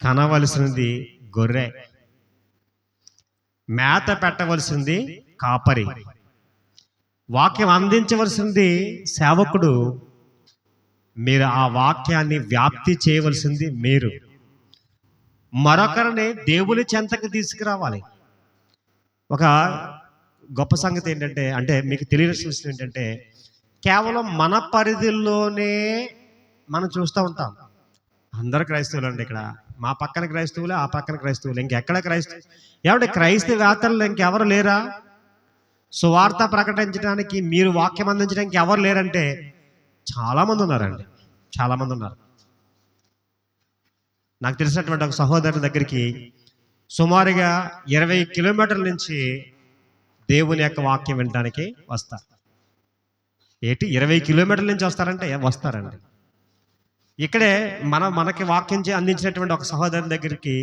కనవలసినది గొర్రె, మేత పెట్టవలసింది కాపరి, వాక్యం అందించవలసింది సేవకుడు, మీరు ఆ వాక్యాన్ని వ్యాప్తి చేయవలసింది మీరు. మరొకరిని దేవుని చెంతకు తీసుకురావాలి. ఒక గొప్ప సంగతి ఏంటంటే, అంటే మీకు తెలియని విషయం ఏంటంటే, కేవలం మన పరిధిలోనే మనం చూస్తూ ఉంటాం. అందరు క్రైస్తవులు అండి, ఇక్కడ మా పక్కన క్రైస్తవులే, ఆ పక్కన క్రైస్తవులు, ఇంకెక్కడ క్రైస్తవులు? ఏమంటే క్రైస్తవేతరులు ఇంకెవరు లేరా? సువార్త ప్రకటించడానికి, మీరు వాక్యం అందించడానికి ఎవరు లేరంటే చాలామంది ఉన్నారండి, చాలామంది ఉన్నారు. నాకు తెలిసినటువంటి ఒక సహోదరుని దగ్గరికి సుమారుగా 20 కిలోమీటర్ల నుంచి దేవుని యొక్క వాక్యం వినడానికి వస్తారు. ఏంటి 20 కిలోమీటర్ల నుంచి వస్తారంటే వస్తారండి. ఇక్కడే మనకి వాక్యం అందించినటువంటి ఒక సహోదరుని దగ్గరికి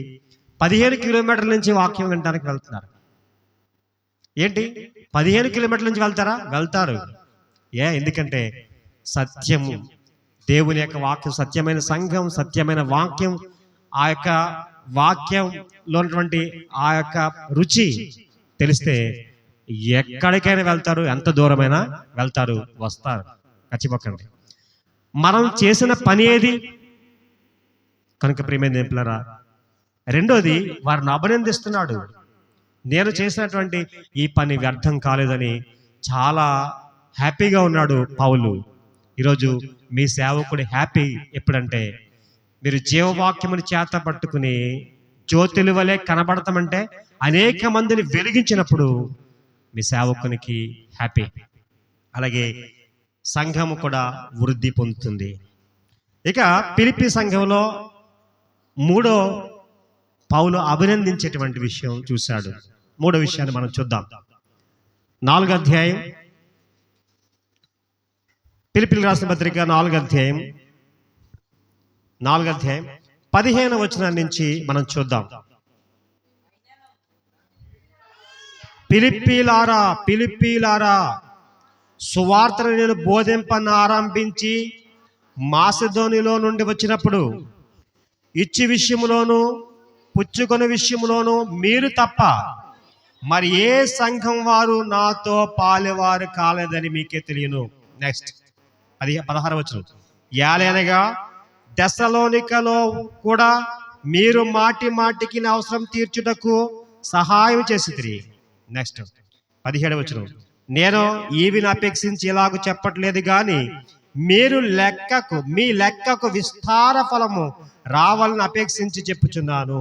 15 కిలోమీటర్ల నుంచి వాక్యం వినడానికి వెళ్తున్నారు. ఏంటి 15 కిలోమీటర్ల నుంచి వెళ్తారా? వెళ్తారు. ఎందుకంటే సత్యము, దేవుని యొక్క వాక్యం, సత్యమైన సంఘం, సత్యమైన వాక్యం, ఆ యొక్క వాక్యంలో ఉన్నటువంటి ఆ యొక్క రుచి తెలిస్తే ఎక్కడికైనా వెళ్తారు, ఎంత దూరమైనా వెళ్తారు, వస్తారు. ఖచ్చితంగా మనం చేసిన పని ఏది కనుక ప్రియమైన దేవులారా, రెండోది వారిని అభినందిస్తున్నాడు. నేను చేసినటువంటి ఈ పని వ్యర్థం కాలేదని చాలా హ్యాపీగా ఉన్నాడు పౌలు. ఈరోజు మీ సేవకుడి హ్యాపీ ఎప్పుడంటే, మీరు జీవవాక్యముని చేత పట్టుకుని జ్యోతుల వలె కనబడతామంటే, అనేక మందిని వెలిగించినప్పుడు మీ సేవకునికి హ్యాపీ. అలాగే సంఘము కూడా వృద్ధి పొందుతుంది. ఇక ఫిలిప్పీ సంఘంలో మూడో పౌలు అభినందించేటువంటి విషయం చూశాడు. మూడో విషయాన్ని మనం చూద్దాం. 4వ అధ్యాయం, ఫిలిప్పీయులకు రాసిన పత్రిక 4వ అధ్యాయం 15వ వచనం నుంచి మనం చూద్దాం. ఫిలిప్పీలారా, సువార్తను నేను బోధింపను ఆరంభించి మాసిదోనిలో నుండి వచ్చినప్పుడు ఇచ్చి విషయంలోను పుచ్చుకొని విషయంలోను మీరు తప్ప మరి ఏ సంఘం వారు నాతో పాలెవారు కాలేదని మీకే తెలియను. నెక్స్ట్ 16వ వచనం, ఏలైనగా దెస్సలోనికలో కూడా మీరు మాటికి అవసరం తీర్చుటకు సహాయం చేసితిరి. నెక్స్ట్ 17వ వచనం, నేను ఈవిని అపేక్షించి ఇలాగ చెప్పట్లేదు కానీ మీరు మీ లెక్కకు విస్తార ఫలము రావాలని అపేక్షించి చెప్పుచున్నాను.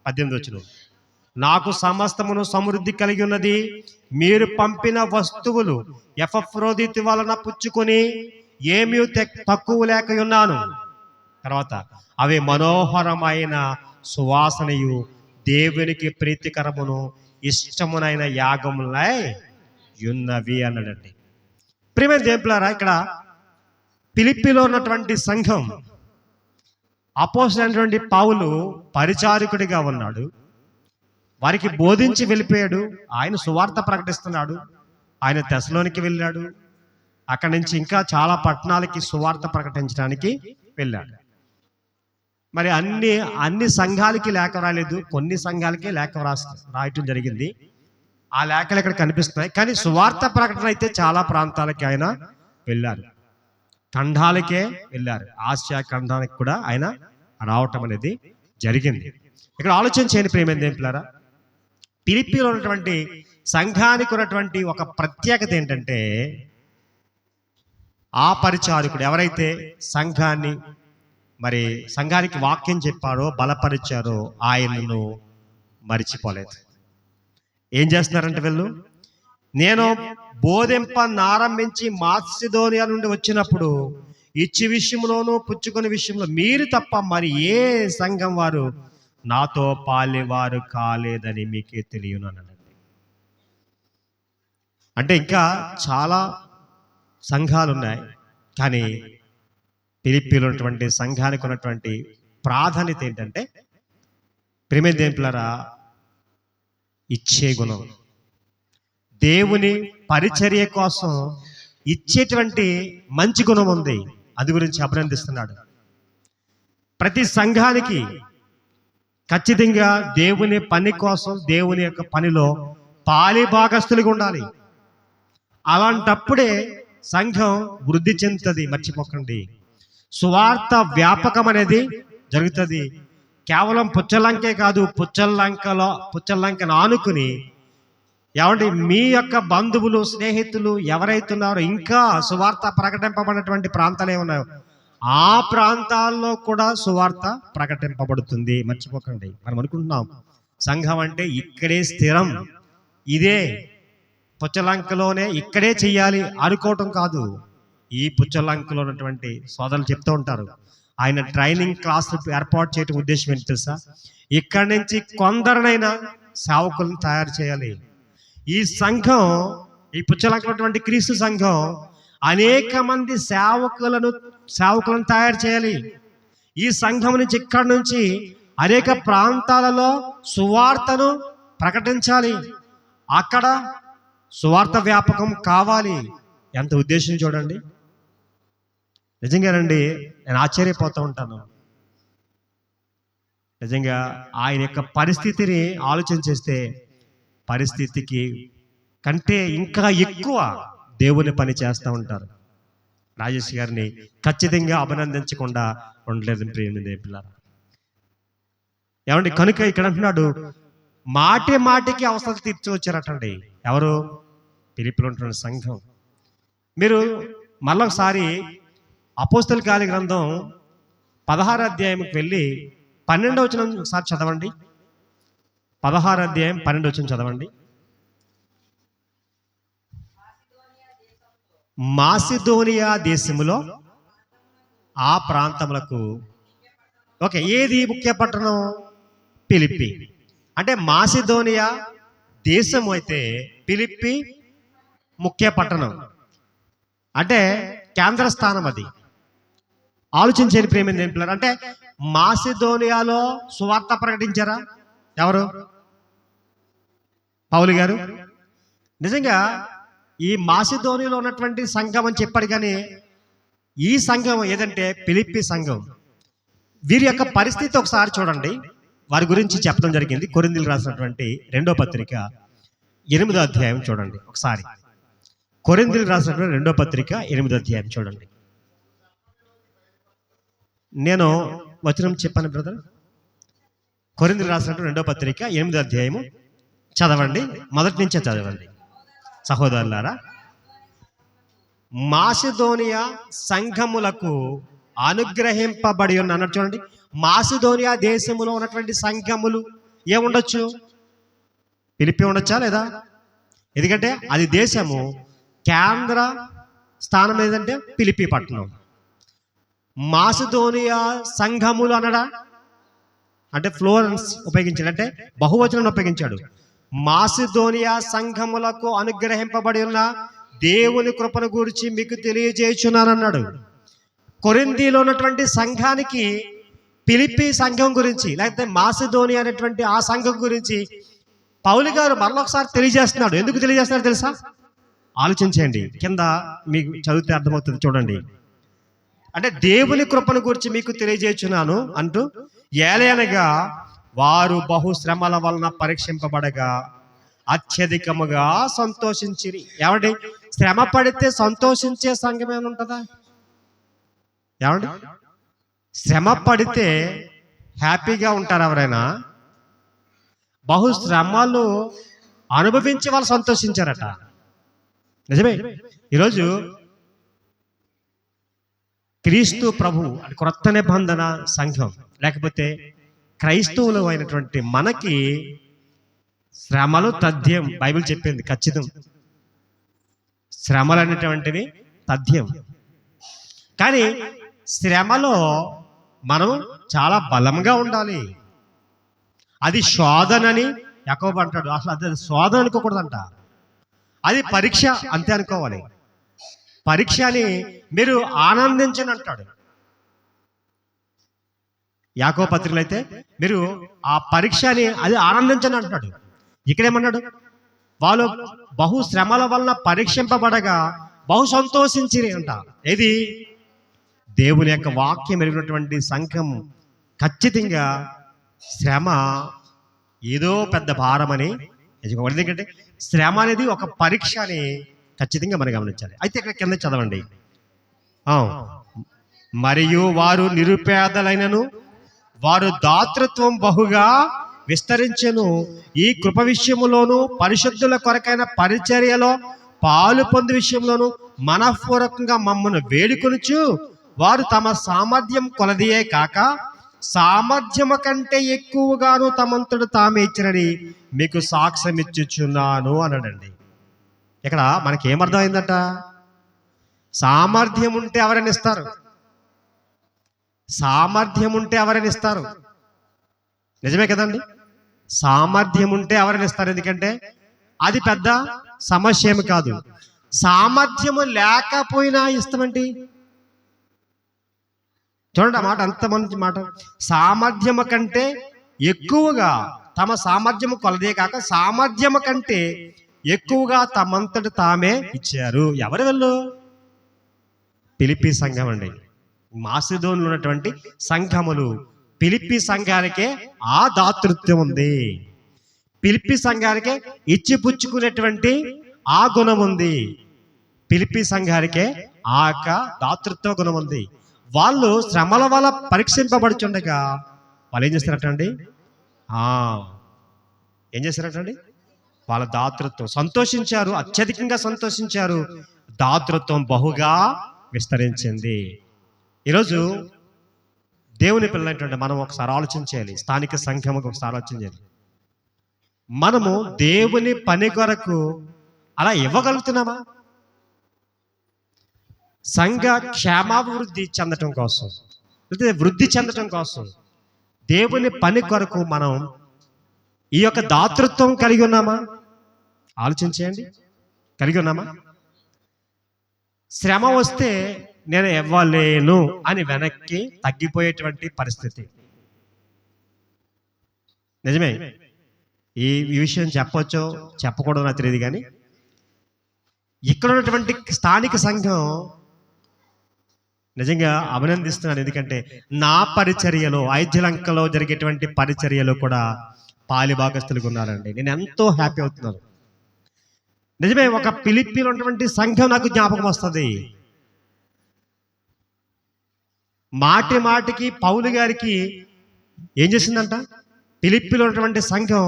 18వ వచనం, నాకు సమస్తమును సమృద్ధి కలిగి ఉన్నది, మీరు పంపిన వస్తువులు ఎపఫ్రోదితు వలన పుచ్చుకొని ఏమీ తక్కువ లేక ఉన్నాను. తర్వాత, అవి మనోహరమైన సువాసనయు దేవునికి ప్రీతికరమును ఇష్టమునైన యాగములై ఉన్నవి అన్నాడండి. ప్రియమైన దేవులారా, ఇక్కడ ఫిలిప్పీలో ఉన్నటువంటి సంఘం, అపోస్తలుడైనటువంటి పౌలు పరిచారకుడిగా ఉన్నాడు. వారికి బోధించి వెళ్ళిపోయాడు. ఆయన సువార్త ప్రకటిస్తున్నాడు. ఆయన తెస్సలోనికి వెళ్ళాడు. అక్కడి నుంచి ఇంకా చాలా పట్టణాలకి సువార్త ప్రకటించడానికి వెళ్ళాడు. మరి అన్ని సంఘాలకి లేఖ రాలేదు, కొన్ని సంఘాలకి లేఖ రాయటం జరిగింది. ఆ లేఖలు ఇక్కడ కనిపిస్తున్నాయి. కానీ సువార్త ప్రకటన అయితే చాలా ప్రాంతాలకి ఆయన వెళ్ళారు. ఖండాలకే వెళ్ళారు. ఆసియా ఖండానికి కూడా ఆయన రావటం అనేది జరిగింది. ఇక్కడ ఆలోచన చేయని ప్రియమైన దేవులారా, ఫిలిప్పీలో ఉన్నటువంటి సంఘానికి ఉన్నటువంటి ఒక ప్రత్యేకత ఏంటంటే, ఆ పరిచారకుడు ఎవరైతే సంఘాన్ని మరి సంఘానికి వాక్యం చెప్పారో, బలపరిచారో ఆయనను మరిచిపోలేదు. ఏం చేస్తున్నారంటే వీళ్ళు, నేను బోధింపనారంభించి మాసిదోనియా నుండి వచ్చినప్పుడు ఇచ్చి విషయంలోనూ పుచ్చుకునే విషయంలో మీరు తప్ప మరి ఏ సంఘం వారు నాతో పాలేవారు కాలేదని మీకే తెలియను అన్నాడండి. అంటే ఇంకా చాలా సంఘాలు ఉన్నాయి, కానీ ఫిలిప్పీలో ఉన్నటువంటి సంఘానికి ఉన్నటువంటి ప్రాధాన్యత ఏంటంటే, ప్రియమైన దేవులారా, ఇచ్చే గుణం, దేవుని పరిచర్య కోసం ఇచ్చేటువంటి మంచి గుణం ఉంది. అది గురించి అభినందిస్తున్నాడు. ప్రతి సంఘానికి ఖచ్చితంగా దేవుని పని కోసం, దేవుని యొక్క పనిలో పాలి భాగస్తులుగా ఉండాలి. అలాంటప్పుడే సంఘం వృద్ధి చెందుతుంది. మర్చిపోకండి, సువార్త వ్యాపకం అనేది జరుగుతుంది. కేవలం పుచ్చలంకే కాదు, పుచ్చలంకను ఆనుకుని ఏమంటే మీ యొక్క బంధువులు, స్నేహితులు ఎవరైతున్నారో, ఇంకా సువార్త ప్రకటింపబడినటువంటి ప్రాంతాలు ఏమున్నాయో ఆ ప్రాంతాల్లో కూడా సువార్త ప్రకటింపబడుతుంది. మర్చిపోకండి. మనం అనుకుంటున్నాం సంఘం అంటే ఇక్కడే స్థిరం, ఇదే పుచ్చలంకలోనే ఇక్కడే చెయ్యాలి అనుకోవటం కాదు. ఈ పుచ్చలంకలో ఉన్నటువంటి సోదరులు చెప్తూ ఉంటారు, ఆయన ట్రైనింగ్ క్లాసులు ఏర్పాటు చేయడం ఉద్దేశం ఏంటి తెలుసా? ఇక్కడి నుంచి కొందరినైనా సేవకులను తయారు చేయాలి. ఈ సంఘం, ఈ పుచ్చలంకటువంటి క్రీస్తు సంఘం అనేక మంది సేవకులను తయారు చేయాలి. ఈ సంఘం నుంచి, ఇక్కడి నుంచి అనేక ప్రాంతాలలో సువార్తను ప్రకటించాలి. అక్కడ సువార్త వ్యాపకం కావాలి. ఎంత ఉద్దేశం చూడండి. నిజంగానండి, నేను ఆశ్చర్యపోతూ ఉంటాను. నిజంగా ఆయన యొక్క పరిస్థితిని ఆలోచన చేస్తే, పరిస్థితికి కంటే ఇంకా ఎక్కువ దేవుని పని చేస్తూ ఉంటారు. రాజేష్ గారిని ఖచ్చితంగా అభినందించకుండా ఉండలేదు ప్రియమైన పిల్లలు. ఏమండి, కనుక ఇక్కడ అంటున్నాడు, మాటికి అవసరం తీర్చి వచ్చారటండి. ఎవరు? ఫిలిప్పీలో ఉంటున్న సంఘం. మీరు మళ్ళొకసారి అపోస్తల కార్య గ్రంథం 16వ అధ్యాయంకి వెళ్ళి 12వ వచనం ఒకసారి చదవండి. 16వ అధ్యాయం 12వ వచనం చదవండి. మాసిదోనియా దేశములో ఆ ప్రాంతములకు, ఓకే, ఏది ముఖ్య పట్టణం? ఫిలిప్పి. అంటే మాసిదోనియా దేశం అయితే ఫిలిప్పి ముఖ్య పట్టణం, అంటే కేంద్ర స్థానం. అది ఆలోచించండి ప్రియమైన పిల్లలు. అంటే మాసిదోనియాలో సువార్త ప్రకటించారా ఎవరు? పౌలు గారు. నిజంగా ఈ మాసిదోనియాలో ఉన్నటువంటి సంఘం అని చెప్పాడు, కానీ ఈ సంఘం ఏదంటే ఫిలిప్పి సంఘం. వీరి యొక్క పరిస్థితి ఒకసారి చూడండి. వారి గురించి చెప్పడం జరిగింది. కొరింథీయులకు రాసినటువంటి 2వ పత్రిక 8వ అధ్యాయం చూడండి ఒకసారి. కొరింథీయులకు రాసినటువంటి 2వ పత్రిక 8వ అధ్యాయం చూడండి. నేను వచనం చెప్పాను బ్రదర్. కొరింథీయులకు రాసినటువంటి 2వ పత్రిక 8వ అధ్యాయము చదవండి. మొదటి నుంచే చదవండి. సహోదరులారా, మాసిదోనియా సంఘములకు అనుగ్రహింపబడి ఉన్న అన్నట్టు చూడండి. మాసిదోనియా దేశంలో ఉన్నటువంటి సంఘములు ఏముండొచ్చు? ఫిలిప్పి ఉండొచ్చా లేదా? ఎందుకంటే అది దేశము, కేంద్ర స్థానం ఏదంటే ఫిలిప్పి పట్టణం. మాసిదోనియా సంఘములు అనడా అంటే ఫ్లోరెన్స్ ఉపయోగించాడు, అంటే బహువచనం ఉపయోగించాడు. మాసిదోనియా సంఘములకు అనుగ్రహింపబడి ఉన్న దేవుని కృపను గురించి మీకు తెలియజేయుచున్నానన్నాడు. కొరింథీలో ఉన్నటువంటి సంఘానికి ఫిలిప్పి సంఘం గురించి, లేకపోతే మాసిదోనియా అనేటువంటి ఆ సంఘం గురించి పౌలు గారు మరొకసారి తెలియజేస్తున్నాడు. ఎందుకు తెలియజేస్తున్నాడు తెలుసా? ఆలోచించండి, కింద మీకు చదివితే అర్థమవుతుంది చూడండి. అంటే దేవుని కృపను గురించి మీకు తెలియజేయుచున్నాను అంటూ, ఏలయనగా వారు బహుశ్రమల వలన పరీక్షింపబడగా అత్యధికముగా సంతోషించిరి. ఏమండి, శ్రమ పడితే సంతోషించే సంఘం ఏమైనా ఉంటుందా? ఏమండి? శ్రమ పడితే హ్యాపీగా ఉంటారు ఎవరైనా? బహుశ్రమలు అనుభవించి వాళ్ళు సంతోషించారట. నిజమే. ఈరోజు క్రీస్తు ప్రభు అని క్రొత్త నిబంధన సంఘం లేకపోతే క్రైస్తవులు అయినటువంటి మనకి శ్రమలు తథ్యం. బైబిల్ చెప్పింది ఖచ్చితం. శ్రమలు అనేటువంటివి తథ్యం. కానీ శ్రమలో మనం చాలా బలంగా ఉండాలి. అది శోధనని యాకోబు అంటాడు. అసలు అది శోధన అనుకోకూడదంట, అది పరీక్ష అంతే అనుకోవాలి. పరీక్ష అని మీరు ఆనందించని అంటాడు. యాకోబు పత్రికలో అయితే మీరు ఆ పరీక్ష అని అది ఆనందించని అంటాడు. ఇక్కడేమన్నాడు? వాళ్ళు బహు శ్రమల వలన పరీక్షింపబడగా బహు సంతోషించిరి అంట. ఏది? దేవుని యొక్క వాక్యం ఎరిగినటువంటి సంఘం ఖచ్చితంగా శ్రమ ఏదో పెద్ద భారమని ఎంచుకోవాలి. ఎందుకంటే శ్రమ అనేది ఒక పరీక్ష అని ఖచ్చితంగా మనం గమనించాలి. అయితే ఇక్కడ కింద చదవండి. మరియు వారు నిరుపేదలైనను వారు దాతృత్వం బహుగా విస్తరించెను. ఈ కృప విషయములోను పరిశుద్ధుల కొరకైన పరిచర్యలో పాలు పొందు విషయంలోను మనఃపూర్వకంగా మమ్మను వేడుకొనుచు వారు తమ సామర్థ్యం కొలదియే కాక సామర్థ్యము కంటే ఎక్కువగాను తమంతడు తామే ఇచ్చినని మీకు సాక్ష్యం ఇచ్చుచున్నాను అన్నాడండి. ఇక్కడ మనకి ఏమర్థమైందట? సామర్థ్యం ఉంటే ఎవరైనా ఇస్తారు. సామర్థ్యం ఉంటే ఎవరైనా ఇస్తారు. నిజమే కదండి? సామర్థ్యం ఉంటే ఎవరైనా ఇస్తారు. ఎందుకంటే అది పెద్ద సమస్య ఏమి కాదు. సామర్థ్యము లేకపోయినా ఇస్తామండి. చూడండి ఆ మాట, అంత మంచి మాట. సామర్థ్యము కంటే ఎక్కువగా తమ సామర్థ్యము కొలదే కాక సామర్థ్యము కంటే ఎక్కువగా తమంతటి తామే ఇచ్చారు. ఎవరు వెళ్ళు? ఫిలిప్పీ సంఘం అండి. మాసిదోనులో ఉన్నటువంటి సంఘములు. ఫిలిప్పీ సంఘానికే ఆ దాతృత్వం ఉంది. ఫిలిప్పీ సంఘానికే ఇచ్చి పుచ్చుకునేటువంటి ఆ గుణం ఉంది. ఫిలిప్పీ సంఘానికే ఆ యొక్క దాతృత్వ గుణం ఉంది. వాళ్ళు శ్రమల వల్ల పరీక్షింపబడుచుండగా వాళ్ళు ఏం చేస్తారటండి? ఏం చేస్తారటండి? వాళ్ళ దాతృత్వం సంతోషించారు, అత్యధికంగా సంతోషించారు. దాతృత్వం బహుగా విస్తరించింది. ఈరోజు దేవుని పిల్లలంటే మనం ఒకసారి ఆలోచించాలి. స్థానిక సంఘముకు ఒకసారి ఆలోచించాలి. మనము దేవుని పని కొరకు అలా ఇవ్వగలుగుతున్నామా? సంఘ క్షేమాభివృద్ధి చెందటం కోసం, లేదా వృద్ధి చెందటం కోసం దేవుని పని కొరకు మనం ఈ యొక్క దాతృత్వం కలిగి ఉన్నామా? ఆలోచించేయండి. కలిగి ఉన్నామా? శ్రమ వస్తే నేను ఇవ్వలేను అని వెనక్కి తగ్గిపోయేటువంటి పరిస్థితి. నిజమే. ఈ విషయం చెప్పొచ్చో చెప్పకూడదో నాకు తెలియదు, కానీ ఇక్కడ ఉన్నటువంటి స్థానిక సంఘం నిజంగా అభినందిస్తున్నాను. ఎందుకంటే నా పరిచర్యలో, ఐద్యలంకలో జరిగేటువంటి పరిచర్యలో కూడా పాలిభాగస్తులుగా ఉన్నారండి. నేను ఎంతో హ్యాపీ అవుతున్నాను. నిజమే. ఒక ఫిలిప్పీలో ఉన్నటువంటి సంఘం నాకు జ్ఞాపకం వస్తుంది. మాటి మాటికి పౌలు గారికి ఏం చేసిందంట? ఫిలిప్పీలో ఉన్నటువంటి సంఘం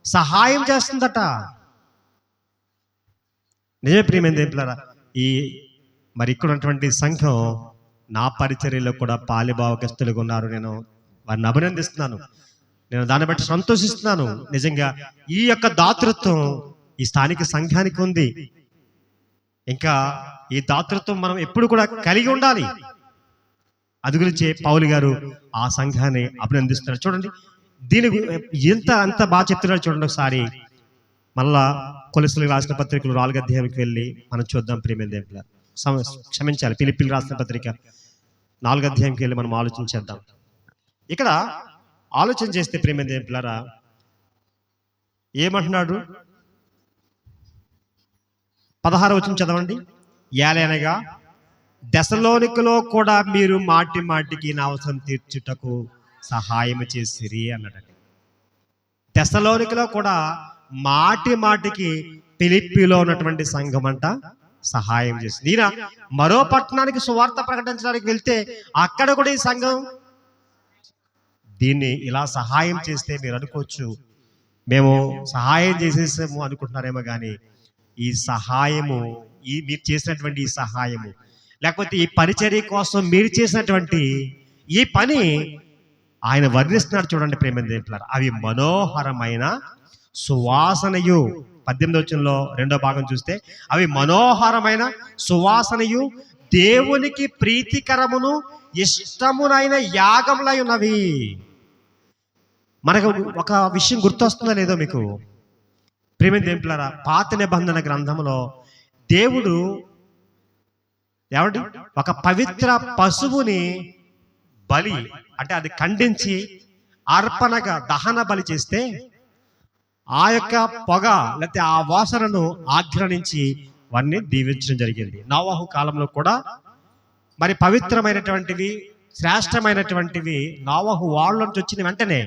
సహాయం చేస్తుందట. నిజమే ప్రియమైన దేవులారా, మరి ఇక్కడ ఉన్నటువంటి సంఘం నా పరిచర్యలో కూడా పాలిభాగస్తులుగా ఉన్నారు. నేను వారిని అభినందిస్తున్నాను. నేను దాన్ని బట్టి సంతోషిస్తున్నాను. నిజంగా ఈ యొక్క దాతృత్వం ఈ స్థానిక సంఘానికి ఉంది. ఇంకా ఈ దాతృత్వం మనం ఎప్పుడు కూడా కలిగి ఉండాలి. అది గురించి పౌలు గారు ఆ సంఘాన్ని అభినందిస్తున్నారు. చూడండి, దీని అంత బాగా చెప్తున్నారు. చూడండి ఒకసారి మళ్ళా కొలస్సీలకు రాసిన పత్రికలు 4వ అధ్యాయానికి వెళ్ళి మనం చూద్దాం. ప్రియమైన దేవులారా, క్షమించాలి, ఫిలిప్పీలకు రాసిన పత్రిక 4వ అధ్యాయంకి వెళ్ళి మనం ఆలోచించేద్దాం. ఇక్కడ ఆలోచన చేస్తే ప్రియమైన దేవులారా ఏమంటున్నాడు? 16వ వచనం చదవండి. ఏలైనగా దెసలోనికలో కూడా మీరు మాటి మాటికి నా అవసరం తీర్చుటకు సహాయం చేసిరి అన్నాడండి. దెసలోనికలో కూడా మాటి మాటికి ఫిలిప్పీలో ఉన్నటువంటి సంఘం అంట సహాయం చేసింది. ఈయన మరో పట్టణానికి సువార్త ప్రకటించడానికి వెళ్తే అక్కడ కూడా ఈ సంఘం దీన్ని ఇలా సహాయం చేస్తే మీరు అనుకోవచ్చు మేము సహాయం చేసేసాము అనుకుంటున్నారేమో, కానీ ఈ సహాయము, మీరు చేసినటువంటి ఈ సహాయము, లేకపోతే ఈ పరిచర్య కోసం మీరు చేసినటువంటి ఈ పని ఆయన వర్ణిస్తున్నాడు. చూడండి ప్రేమ దేవులారా, అవి మనోహరమైన సువాసనయు. 18వ వచనంలో 2వ భాగం చూస్తే అవి మనోహరమైన సువాసనయు, దేవునికి ప్రీతికరమును ఇష్టమునైన యాగములై ఉన్నవి. మనకు ఒక విషయం గుర్తొస్తుందో లేదో మీకు ప్రేమ దేవులారా, పాత నిబంధన గ్రంథంలో దేవుడు ఒక పవిత్ర పశువుని బలి, అంటే అది ఖండించి అర్పణగా దహన బలి చేస్తే ఆ యొక్క పొగ లేకపోతే ఆ వాసనను ఆఘ్రానించి వారిని దీవించడం జరిగింది. నోవహు కాలంలో కూడా మరి పవిత్రమైనటువంటివి, శ్రేష్టమైనటువంటివి నోవహు వాళ్ళ నుంచి వచ్చిన వెంటనే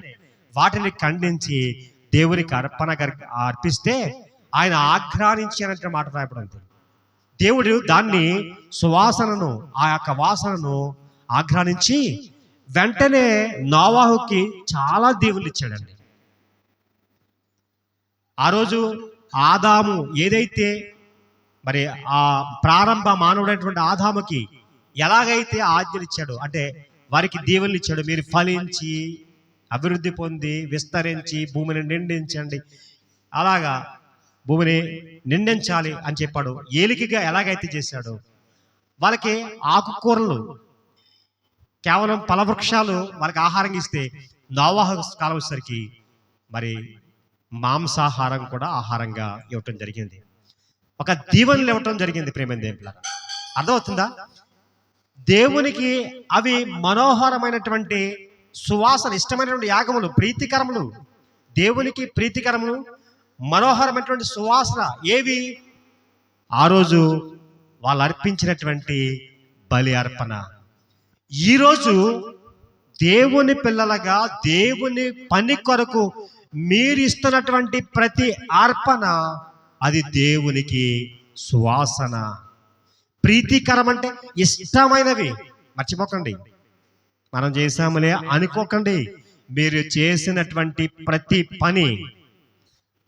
వాటిని ఖండించి దేవునికి అర్పిస్తే ఆయన ఆఘ్రానించి అనే మాట రాయబడింది. దేవుడు దాన్ని సువాసనను, ఆ యొక్క వాసనను ఆఘ్రానించి వెంటనే నోవహుకి చాలా దీవులు ఇచ్చాడండి. ఆ రోజు ఆదాము ఏదైతే మరి ఆ ప్రారంభ మానవుడైనటువంటి ఆదాముకి ఎలాగైతే ఆజ్ఞలు ఇచ్చాడో, అంటే వారికి దీవెనలు ఇచ్చాడు, మీరు ఫలించి అభివృద్ధి పొంది విస్తరించి భూమిని నిండించండి, అలాగా భూమిని నిండించాలి అని చెప్పాడు. ఏలికగా ఎలాగైతే చేశాడో వాళ్ళకి ఆకుకూరలు, కేవలం ఫలవృక్షాలు వాళ్ళకి ఆహారం ఇస్తే, నోవహు కాలం వచ్చేసరికి మరి మాంసాహారం కూడా ఆహారంగా ఇవ్వటం జరిగింది. ఒక దీవెనలు ఇవ్వటం జరిగింది. ప్రేమ దేవులారా, అర్థమవుతుందా? దేవునికి అవి మనోహరమైనటువంటి సువాసన, ఇష్టమైనటువంటి యాగములు, ప్రీతికరములు, దేవునికి ప్రీతికరములు, మనోహరమైనటువంటి సువాసన ఏవి? ఆ రోజు వాళ్ళు అర్పించినటువంటి బలి అర్పణ. ఈరోజు దేవుని పిల్లలుగా దేవుని పని కొరకు మీరు ఇస్తున్నటువంటి ప్రతి అర్పణ అది దేవునికి సువాసన, ప్రీతికరం, అంటే ఇష్టమైనవి. మర్చిపోకండి, మనం చేశాములే అనుకోకండి. మీరు చేసినటువంటి ప్రతి పని,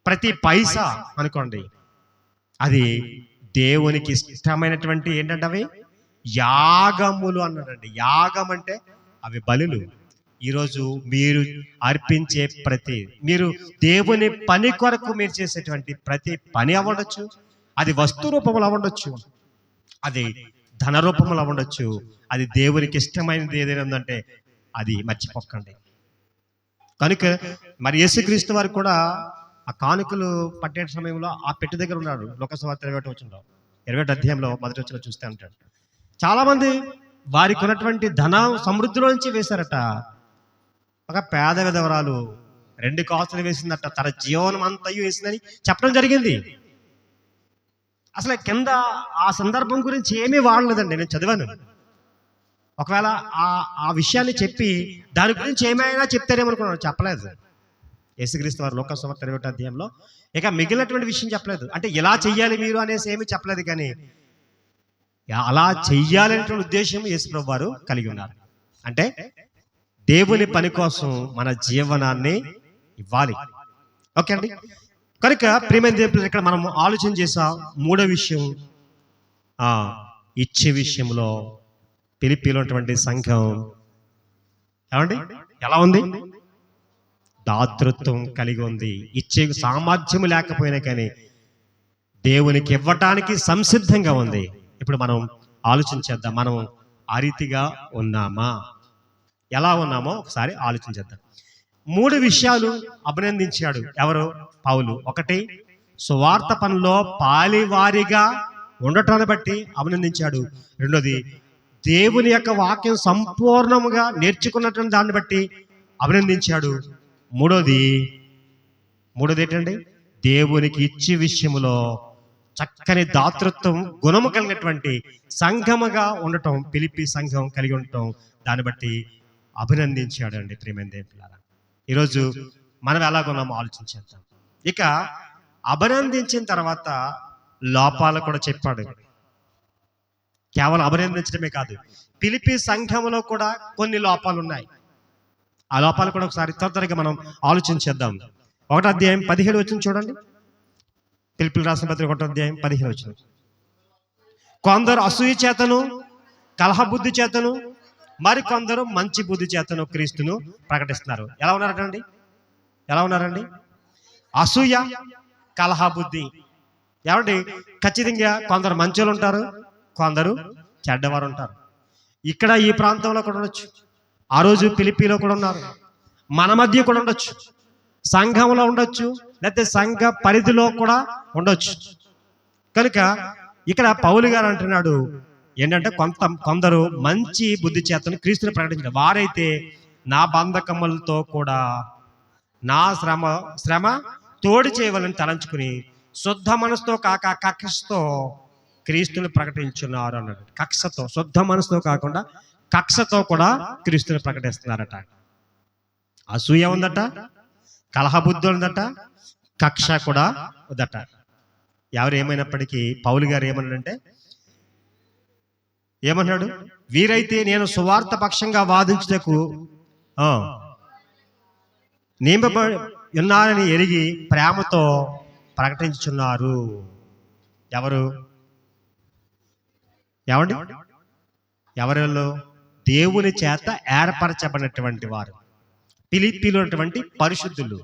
ప్రతి పైసా అనుకోండి, అది దేవునికి ఇష్టమైనటువంటి ఏంటంటే అవి యాగములు అన్నాడండి. యాగం అంటే అవి బలులు. ఈరోజు మీరు అర్పించే ప్రతి, మీరు దేవుని పని కొరకు మీరు చేసేటువంటి ప్రతి పని అవ్వడచ్చు, అది వస్తు రూపంలో అవ్వడచ్చు, అది ధన రూపంలో అవ్వడచ్చు, అది దేవునికి ఇష్టమైనది ఏదైనా ఉందంటే అది మర్చిపోకండి. కనుక మరి యేసుక్రీస్తు వారు కూడా ఆ కానుకలు పట్టే సమయంలో ఆ పెట్టె దగ్గర ఉన్నాడు. లోకసువార్త 21 అధ్యాయంలో 1వ వచనం చూస్తే అంటాడు, చాలా మంది వారికి ఉన్నటువంటి ధన సమృద్ధిలో నుంచి వేశారట. ఒక పేద విధవరాలు 2 కాసులు వేసిందట, తన జీవనం అంతయు వేసిందని చెప్పడం జరిగింది. అసలు కింద ఆ సందర్భం గురించి ఏమీ వాడలేదండి, నేను చదివాను. ఒకవేళ ఆ విషయాన్ని చెప్పి దాని గురించి ఏమైనా చెప్తారేమనుకున్నాను, చెప్పలేదు. యేసుక్రీస్తు వారు లోకసువార్త 21 అధ్యాయంలో ఇక మిగిలినటువంటి విషయం చెప్పలేదు. అంటే ఇలా చెయ్యాలి మీరు అనేసి ఏమీ చెప్పలేదు, కానీ అలా చెయ్యాలనేటువంటి ఉద్దేశం యేసుప్రభువు వారు కలిగి ఉన్నారు. అంటే దేవుని పని కోసం మన జీవనాన్ని ఇవ్వాలి. ఓకే అండి. కనుక ప్రియమైన దేవుడు, ఇక్కడ మనం ఆలోచన చేసాం. 3వ విషయం, ఇచ్చే విషయంలో ఫిలిప్పీలో ఉన్నటువంటి సంఘం ఏమండి ఎలా ఉంది? దాతృత్వం కలిగి ఉంది. ఇచ్చే సామర్థ్యం లేకపోయినా కానీ దేవునికి ఇవ్వటానికి సంసిద్ధంగా ఉంది. ఇప్పుడు మనం ఆలోచించేద్దాం, మనం ఆ రీతిగా ఉన్నామా? ఎలా ఉన్నామో ఒకసారి ఆలోచించేద్దాం. 3 విషయాలు అభినందించాడు ఎవరు? పౌలు. 1, సువార్త పనిలో పాలివారిగా ఉండటాన్ని బట్టి అభినందించాడు. 2, దేవుని యొక్క వాక్యం సంపూర్ణముగా నేర్చుకున్నటువంటి దాన్ని బట్టి అభినందించాడు. 3, ఏంటండి? దేవునికి ఇచ్చే విషయంలో చక్కని దాతృత్వం గుణము కలిగినటువంటి సంఘముగా ఉండటం, ఫిలిప్పీ సంఘం కలిగి ఉండటం, దాన్ని బట్టి అభినందించాడండి. ప్రియమైన దేవులారా, ఈరోజు మనం ఎలాగున్నామో ఆలోచించేద్దాం. ఇక అభినందించిన తర్వాత లోపాలు కూడా చెప్పాడు. కేవలం అభినందించడమే కాదు, ఫిలిప్పీ సంఘంలో కూడా కొన్ని లోపాలు ఉన్నాయి. ఆ లోపాలు కూడా ఒకసారి త్వరగా మనం ఆలోచించేద్దాం. 1వ అధ్యాయం 17 వచనం చూడండి. ఫిలిప్పీయులకు రాసిన పత్రిక 1వ అధ్యాయం 17 వచనం. కొందరు అసూయ చేతను కలహబుద్ధి చేతను మరి కొందరు మంచి బుద్ధి చేతను క్రీస్తును ప్రకటిస్తున్నారు. ఎలా ఉన్నారండి? అసూయ, కలహబుద్ధి. ఏమండి, ఖచ్చితంగా కొందరు మంచోళ్ళు ఉంటారు, కొందరు చెడ్డవారు ఉంటారు. ఇక్కడ ఈ ప్రాంతంలో కూడా ఉండొచ్చు, ఆ రోజు ఫిలిప్పీలో కూడా ఉన్నారు, మన మధ్య కూడా ఉండొచ్చు, సంఘంలో ఉండొచ్చు, లేకపోతే సంఘ పరిధిలో కూడా ఉండొచ్చు. కనుక ఇక్కడ పౌలు గారు అంటున్నాడు ఏంటంటే, కొందరు మంచి బుద్ధి చేతను క్రీస్తుని ప్రకటించారు. వారైతే నా బంధకములతో కూడా నా శ్రమ తోడి చేయవాలని తలంచుకుని శుద్ధ మనసుతో కాక కక్షతో క్రీస్తుని ప్రకటించున్నారు అన్నాడు. కక్షతో, శుద్ధ మనసుతో కాకుండా కక్షతో కూడా క్రీస్తుని ప్రకటిస్తున్నారట. అసూయ ఉందట, కలహబుద్ధి ఉందట, కక్ష కూడా ఉందట. ఎవరు ఏమైనప్పటికీ పౌలు గారు ఏమన్నాడు? వీరైతే నేను సువార్త పక్షంగా వాదించుటకు నియమబడి ఉన్నారని ఎరిగి ప్రేమతో ప్రకటించుచున్నారు. ఎవరిలో? దేవుని చేత ఏర్పరచబడినటువంటి వారు, ఫిలిప్పీలో ఉన్నటువంటి పరిశుద్ధులు.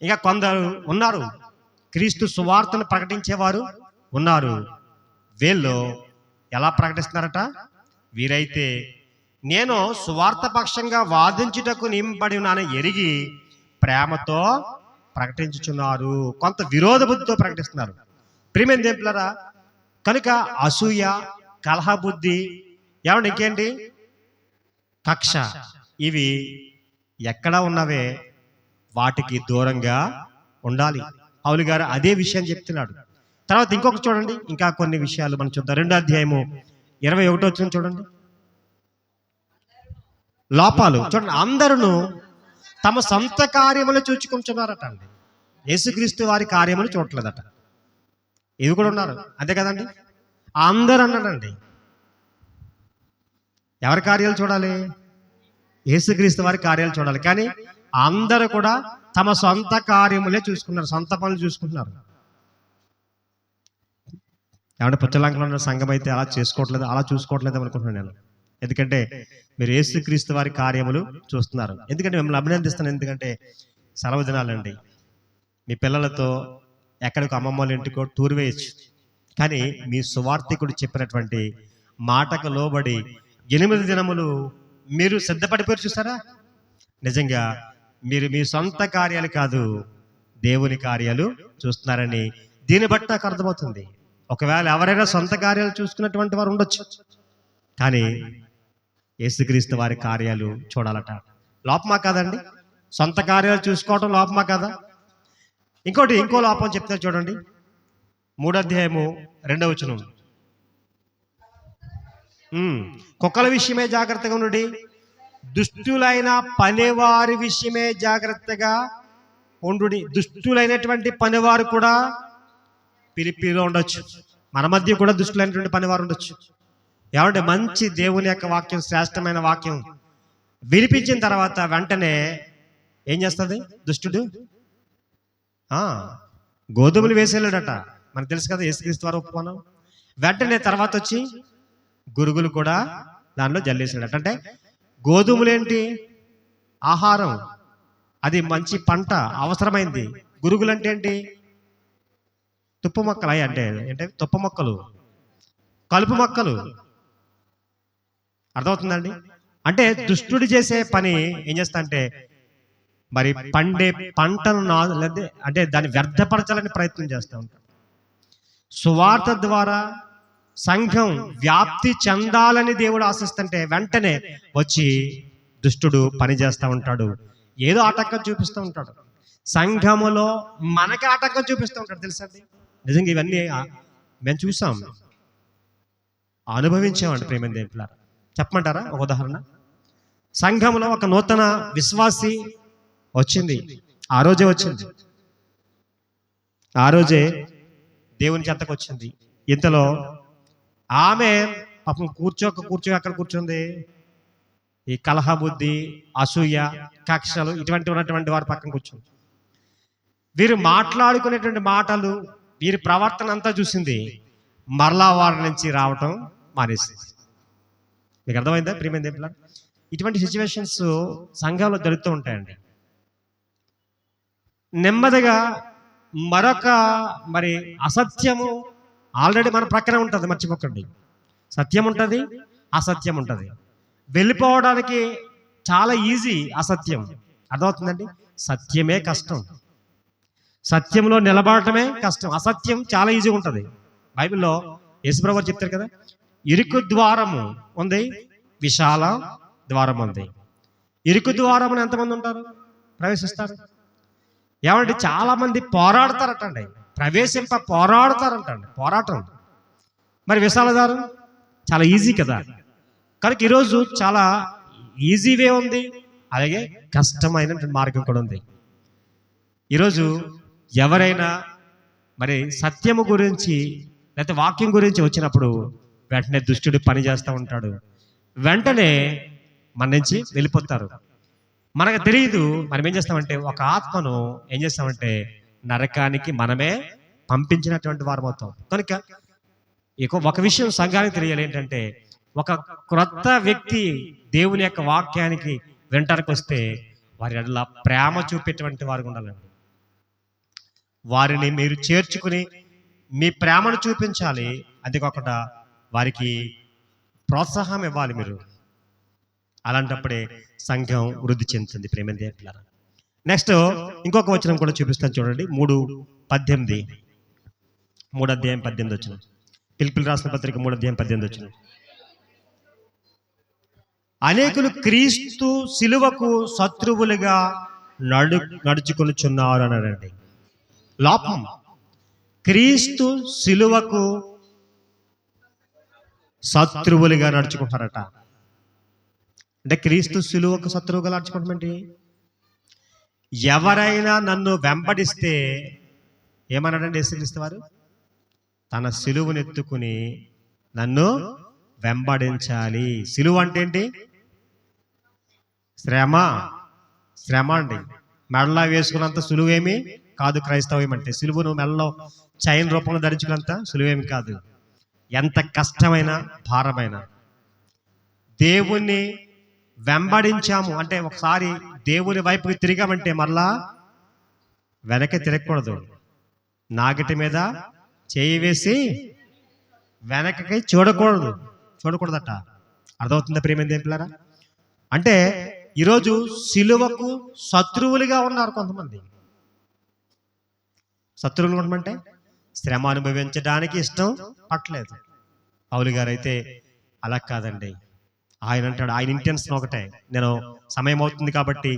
ఇంకా కొందరు ఉన్నారు, క్రీస్తు సువార్తను ప్రకటించేవారు ఉన్నారు. వీళ్ళు ఎలా ప్రకటిస్తున్నారట? వీరైతే నేను సువార్త పక్షంగా వాదించుటకు నింపబడి ఉన్నానని ఎరిగి ప్రేమతో ప్రకటించుచున్నారు. కొంత విరోధ బుద్ధితో ప్రకటిస్తున్నారు. ప్రియమైన దేవులారా, కనుక అసూయ, కలహబుద్ధి, ఏమండి ఇంకేంటి, కక్ష, ఇవి ఎక్కడ ఉన్నవే వాటికి దూరంగా ఉండాలి. పౌలు గారు అదే విషయం చెప్తున్నాడు. తర్వాత ఇంకొక చూడండి, ఇంకా కొన్ని విషయాలు మనం చూద్దాం. 2వ అధ్యాయము 21 వచనం చూడండి. లోపాలు చూడండి. అందరూ తమ సొంత కార్యములు చూచుకుంటున్నారట అండి. యేసుక్రీస్తు వారి కార్యములు చూడట్లేదట. ఇవి కూడా ఉన్నారు, అంతే కదండి. అందరూ అన్నాడండి. ఎవరి కార్యాలు చూడాలి? యేసుక్రీస్తు వారి కార్యాలు చూడాలి. కానీ అందరూ కూడా తమ సొంత కార్యములే చూసుకున్నారు, సొంత పనులు చూసుకుంటున్నారు. ఏమంటే పుచ్చలంకలో ఉన్న సంఘం అయితే అలా చూసుకోవట్లేదు అనుకుంటున్నాను నేను. ఎందుకంటే మీరు యేసుక్రీస్తు వారి కార్యములు చూస్తున్నారు. ఎందుకంటే మిమ్మల్ని అభినందిస్తాను. ఎందుకంటే సెలవు దినాలండి, మీ పిల్లలతో ఎక్కడికో అమ్మమ్మ వాళ్ళ ఇంటికో టూర్ వేయచ్చు. కానీ మీ సువార్థికుడు చెప్పినటువంటి మాటకు లోబడి 8 దినములు మీరు సిద్ధపడిపోయి చూస్తారా? నిజంగా మీరు మీ సొంత కార్యాలు కాదు, దేవుని కార్యాలు చూస్తున్నారని దీన్ని బట్టి నాకు అర్థమవుతుంది. ఒకవేళ ఎవరైనా సొంత కార్యాలు చూసుకున్నటువంటి వారు ఉండొచ్చు, కానీ యేసుక్రీస్తు వారి కార్యాలు చూడాలట. లోపమా కాదండి? సొంత కార్యాలు చూసుకోవటం లోపమా కదా? ఇంకో లోపం చెప్తే చూడండి. 3వ అధ్యాయము 2వ వచనం. కుక్కల విషయమే జాగ్రత్తగా ఉండుడి, దుష్టులైన పనివారి విషయమే జాగ్రత్తగా ఉండుడి. దుష్టులైనటువంటి పనివారు కూడా ఫిలిప్పీలో ఉండొచ్చు, మన మధ్య కూడా దుష్టులైనటువంటి పనివారు ఉండొచ్చు. ఏమంటే మంచి దేవుని యొక్క వాక్యం, శ్రేష్టమైన వాక్యం వినిపించిన తర్వాత వెంటనే ఏం చేస్తుంది దుష్టుడు? గోధుమలు వేసేళ్ళాడట. మనకు తెలుసు కదా, యేసుక్రీస్తు వారు ఒప్పుకున్నాం. వెంటనే తర్వాత వచ్చి గురుగులు కూడా దానిలో జల్లేసాడట. అంటే గోధుమలేంటి? ఆహారం, అది మంచి పంట, అవసరమైంది. గురుగులు అంటే ఏంటి? తుప్ప మొక్కలు. అంటే తుప్ప మొక్కలు, కలుపు మొక్కలు. అర్థమవుతుందండి? అంటే దుష్టుడు చేసే పని ఏం చేస్తా అంటే మరి పండే పంటను అంటే దాన్ని వ్యర్థపరచాలని ప్రయత్నం చేస్తూ ఉంటాడు. సువార్త ద్వారా సంఘం వ్యాప్తి చెందాలని దేవుడు ఆశిస్తుంటే వెంటనే వచ్చి దుష్టుడు పని చేస్తూ ఉంటాడు, ఏదో ఆటంకం చూపిస్తూ ఉంటాడు. సంఘములో మనకి ఆటంకం చూపిస్తూ ఉంటాడు. తెలుసా? నిజంగా ఇవన్నీ మేము చూసాం, అనుభవించామండి. ప్రేమ దేవులారా, చెప్పమంటారా ఒక ఉదాహరణ? సంఘంలో ఒక నూతన విశ్వాసి వచ్చింది, ఆ రోజే దేవుని చెంతకు వచ్చింది. ఇంతలో ఆమె పాపం కూర్చో అక్కడ కూర్చుంది. ఈ కలహ బుద్ధి, అసూయ, కక్షలు ఇటువంటి ఉన్నటువంటి వారి పక్కన కూర్చుంది. వీరు మాట్లాడుకునేటువంటి మాటలు, వీరి ప్రవర్తన అంతా చూసింది. మరలా వారి నుంచి రావటం మానేసింది. మీకు అర్థమైందా ప్రియమైన దేవుళ్ళ? ఇటువంటి సిచ్యువేషన్స్ సంఘంలో జరుగుతూ ఉంటాయండి. నెమ్మదిగా మరొక అసత్యము ఆల్రెడీ మన ప్రక్కనే ఉంటుంది, మర్చిపోకండి. సత్యం ఉంటుంది, అసత్యం ఉంటుంది. వెళ్ళిపోవడానికి చాలా ఈజీ అసత్యం, అర్థమవుతుందండి. సత్యమే కష్టం, సత్యంలో నిలబడటమే కష్టం. అసత్యం చాలా ఈజీగా ఉంటుంది. బైబిల్లో యేసుప్రభువు చెప్తారు కదా, ఇరుకు ద్వారము ఉంది, విశాల ద్వారం ఉంది. ఇరుకు ద్వారం ఎంతమంది ఉంటారు, ప్రవేశిస్తారు? ఏమంటే చాలా మంది పోరాడతారటండి, పోరాడతారంటండి, పోరాటం. మరి విశాల ద్వారం చాలా ఈజీ కదా. కనుక ఈరోజు చాలా ఈజీ వే ఉంది, అలాగే కష్టమైన మార్గం కూడా ఉంది. ఈరోజు ఎవరైనా సత్యము గురించి లేకపోతే వాక్యం గురించి వచ్చినప్పుడు వెంటనే దుష్టుడు పని చేస్తూ ఉంటాడు, వెంటనే మన నుంచి వెళ్ళిపోతారు. మనకు తెలియదు, మనం ఏం చేస్తామంటే ఒక ఆత్మను ఏం చేస్తామంటే నరకానికి మనమే పంపించినటువంటి వారం అవుతాం. కనుక ఒక విషయం సంఘానికి తెలియాలి ఏంటంటే, ఒక క్రొత్త వ్యక్తి దేవుని యొక్క వాక్యానికి వెంటనికి వస్తే వారి అట్లా ప్రేమ చూపేటువంటి వారు ఉండాలండి. వారిని మీరు చేర్చుకుని మీ ప్రేమను చూపించాలి. అంతేకాకుండా వారికి ప్రోత్సాహం ఇవ్వాలి మీరు. అలాంటప్పుడే సంఘం వృద్ధి చెందుతుంది ప్రేమ దేవులారా. నెక్స్ట్ ఇంకొక వచనం కూడా చూపిస్తాను చూడండి. 3:18 3 అధ్యాయం 18 వచనం. పిలిపిలి రాసిన పత్రిక 3 అధ్యాయం 18 వచనం. అనేకులు క్రీస్తు సిలువకు శత్రువులుగా నడుచుకొనుచున్నారు అన్నాడండి. లోపం. క్రీస్తు సిలువకు శత్రువులుగా నడుచుకుంటారట. అంటే క్రీస్తు సిలువకు శత్రువుగా నడుచుకుంటామండి. ఎవరైనా నన్ను వెంబడిస్తే ఏమన్నాడండి యేసుక్రీస్తు వారు? తన సిలువనెత్తుకుని నన్ను వెంబడించాలి. సిలువ అంటే ఏంటి? శ్రమ అండి. మెడలో వేసుకున్నంత సులువేమి కాదు క్రైస్తవం అంటే. సిలువను మెడలో చైన్ రూపంలో ధరించుకున్నంత సులువేమి కాదు. ఎంత కష్టమైన భారమైన దేవుణ్ణి వెంబడించాము అంటే, ఒకసారి దేవుని వైపుకి తిరిగామంటే మరలా వెనక్కి తిరగకూడదు. నాగటి మీద చేయి వేసి వెనకకి చూడకూడదట. అర్థమవుతుందా ప్రియమైన దేవులారా? అంటే ఈరోజు సిలువకు శత్రువులుగా ఉన్నారు కొంతమంది. శత్రువులు ఉండమంటే శ్రమ అనుభవించడానికి ఇష్టం పట్టలేదు. పౌలు గారు అయితే అలా కాదండి. ఆయన అంటాడు, ఆయన ఇంటెన్షన్ ఒకటే. నేను సమయం అవుతుంది కాబట్టి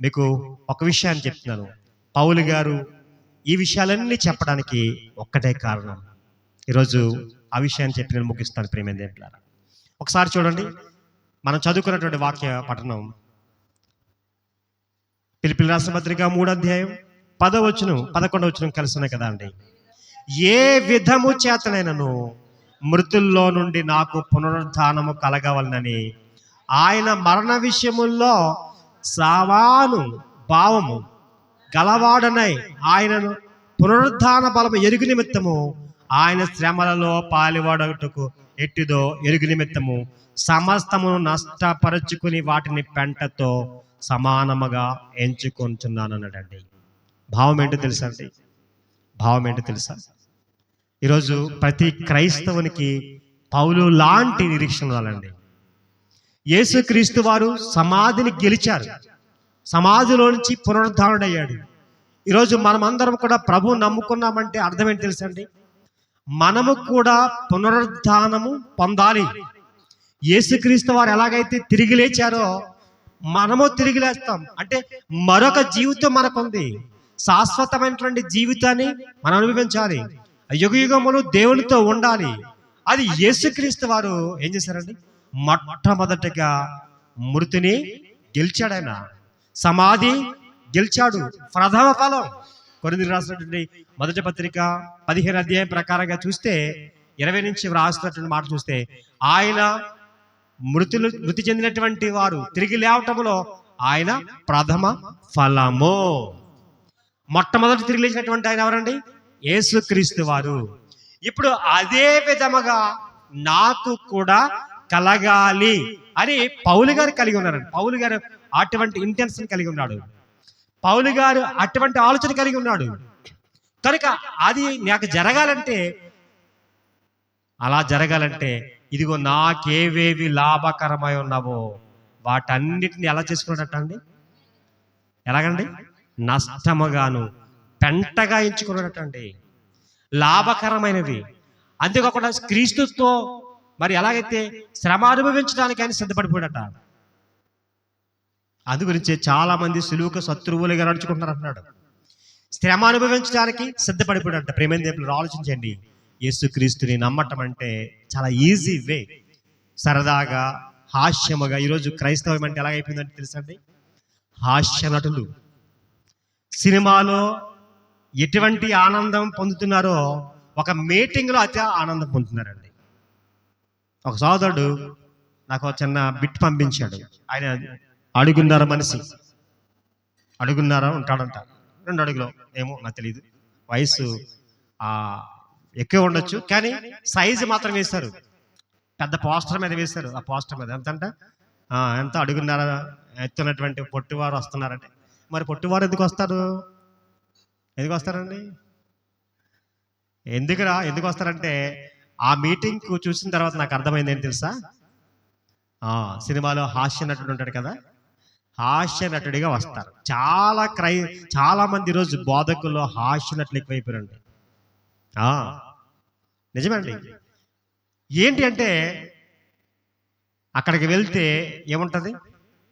మీకు ఒక విషయాన్ని చెప్తున్నాను. పౌలు గారు ఈ విషయాలన్నీ చెప్పడానికి ఒక్కటే కారణం. ఈరోజు ఆ విషయాన్ని చెప్పి నేను ముగిస్తాను ప్రియమైన దేవులారా. ఒకసారి చూడండి, మనం చదువుకున్నటువంటి వాక్య పఠనం పిలిపిలి రాసిన పత్రిక 3 అధ్యాయం 10వ వచనం 11వ వచనం కలిసి ఉన్నాయి కదా అండి. ఏ విధము చేతనైనను మృతుల్లో నుండి నాకు పునరుద్ధానము కలగవలనని ఆయన మరణ విషయముల్లో సమాను భావము గలవాడనై ఆయనను పునరుద్ధాన బలము ఎరుగు నిమిత్తము ఆయన శ్రమలలో పాలివాడటకు ఎట్టిదో ఎరుగు నిమిత్తము సమస్తమును నష్టపరచుకుని వాటిని పెంటతో సమానముగా ఎంచుకుంటున్నాను అన్నాడండి. భావం ఏంటో తెలుసా అండి? భావం ఏంటో తెలుసా? ఈరోజు ప్రతి క్రైస్తవునికి పౌలు లాంటి నిరీక్షణ ఉండాలండి. యేసుక్రీస్తు వారు సమాధిని గెలిచారు, సమాధిలో నుంచి పునరుద్ధానుడయ్యాడు. ఈరోజు మనమందరం కూడా ప్రభువు నమ్ముకున్నామంటే అర్థం ఏంటి తెలుసా అండి? మనము కూడా పునరుద్ధానము పొందాలి. యేసుక్రీస్తు వారు ఎలాగైతే తిరిగి లేచారో మనము తిరిగి లేస్తాం. అంటే మరొక జీవితం మనకుంది. శాశ్వతమైనటువంటి జీవితాన్ని మనం అనుభవించాలి. యుగయుగములు దేవునితో ఉండాలి. అది యేసుక్రీస్తు వారు ఏం చేశారండి? మొట్టమొదటిగా మృతిని గెలిచాడు. ఆయన సమాధి గెలిచాడు. ప్రథమ ఫలం. కొరింథీయులకు రాసినటువంటి మొదటి పత్రిక 15 అధ్యాయం ప్రకారంగా చూస్తే 20 నుంచి వ్రాస్తున్నటువంటి మాట చూస్తే, ఆయన మృతి చెందినటువంటి వారు తిరిగి లేవటంలో ఆయన ప్రథమ ఫలము. మొట్టమొదటి తిరిగి లేచినటువంటి ఆయన ఎవరండి? యేసుక్రీస్తు వారు. ఇప్పుడు అదే విధముగా నాకు కూడా కలగాలి అని పౌలు గారు కలిగి ఉన్నారండి. పౌలు గారు అటువంటి ఇంటెన్షన్ కలిగి ఉన్నాడు. పౌలు గారు అటువంటి ఆలోచన కలిగి ఉన్నాడు. కనుక అది నాకు జరగాలంటే, అలా జరగాలంటే ఇదిగో నాకేవేవి లాభకరమై ఉన్నావో వాటన్నిటిని ఎలా చేసుకున్నట్టు అండి? ఎలాగండి? నష్టముగాను పెంటగా ఎంచుకున్నట్టండి, లాభకరమైనది. అంతేకాకుండా క్రీస్తుతో మరి ఎలాగైతే శ్రమ అనుభవించడానికి ఆయన సిద్ధపడిపోయాడట. అందు గురించి చాలా మంది సులువుకు శత్రువులుగా నడుచుకుంటున్నారు అంటున్నాడు. శ్రమ అనుభవించడానికి సిద్ధపడిపోయాడట. ప్రేమైన దేవుళ్ళు ఆలోచించండి. యేసుక్రీస్తుని నమ్మటం అంటే చాలా ఈజీ వే. సరదాగా, హాస్యముగా. ఈరోజు క్రైస్తవం అంటే ఎలాగైపోయిందంటే తెలుసండి, హాస్య నటులు. సినిమాలో ఎటువంటి ఆనందం పొందుతున్నారో ఒక మీటింగ్లో అతి ఆనందం పొందుతున్నారండి. ఒక సోదరుడు నాకు ఒక చిన్న బిట్ పంపించాడు. ఆయన అడుగున్నర మనిషి, అడుగున్నర ఉంటాడంట, 2 అడుగులు ఏమో నాకు తెలియదు. వయసు ఎక్కువ ఉండొచ్చు, కానీ సైజు మాత్రం వేశారు. పెద్ద పోస్టర్ మీద వేశారు. ఆ పోస్టర్ మీద ఎంత అడుగున్నర ఎత్తున్నటువంటి పొట్టివారు వస్తున్నారంటే, మరి పొట్టివారు ఎందుకు వస్తారు? ఎందుకు వస్తారండి? ఎందుకు వస్తారంటే, ఆ మీటింగ్ చూసిన తర్వాత నాకు అర్థమైంది ఏంటి తెలుసా? సినిమాలో హాస్య నటుడు ఉంటాడు కదా, హాస్య నటుడిగా వస్తారు. చాలా మంది ఈరోజు బోధకుల్లో హాస్య నటులు ఎక్కువైపోయారండి. నిజమండి. ఏంటి అంటే అక్కడికి వెళ్తే ఏముంటుంది?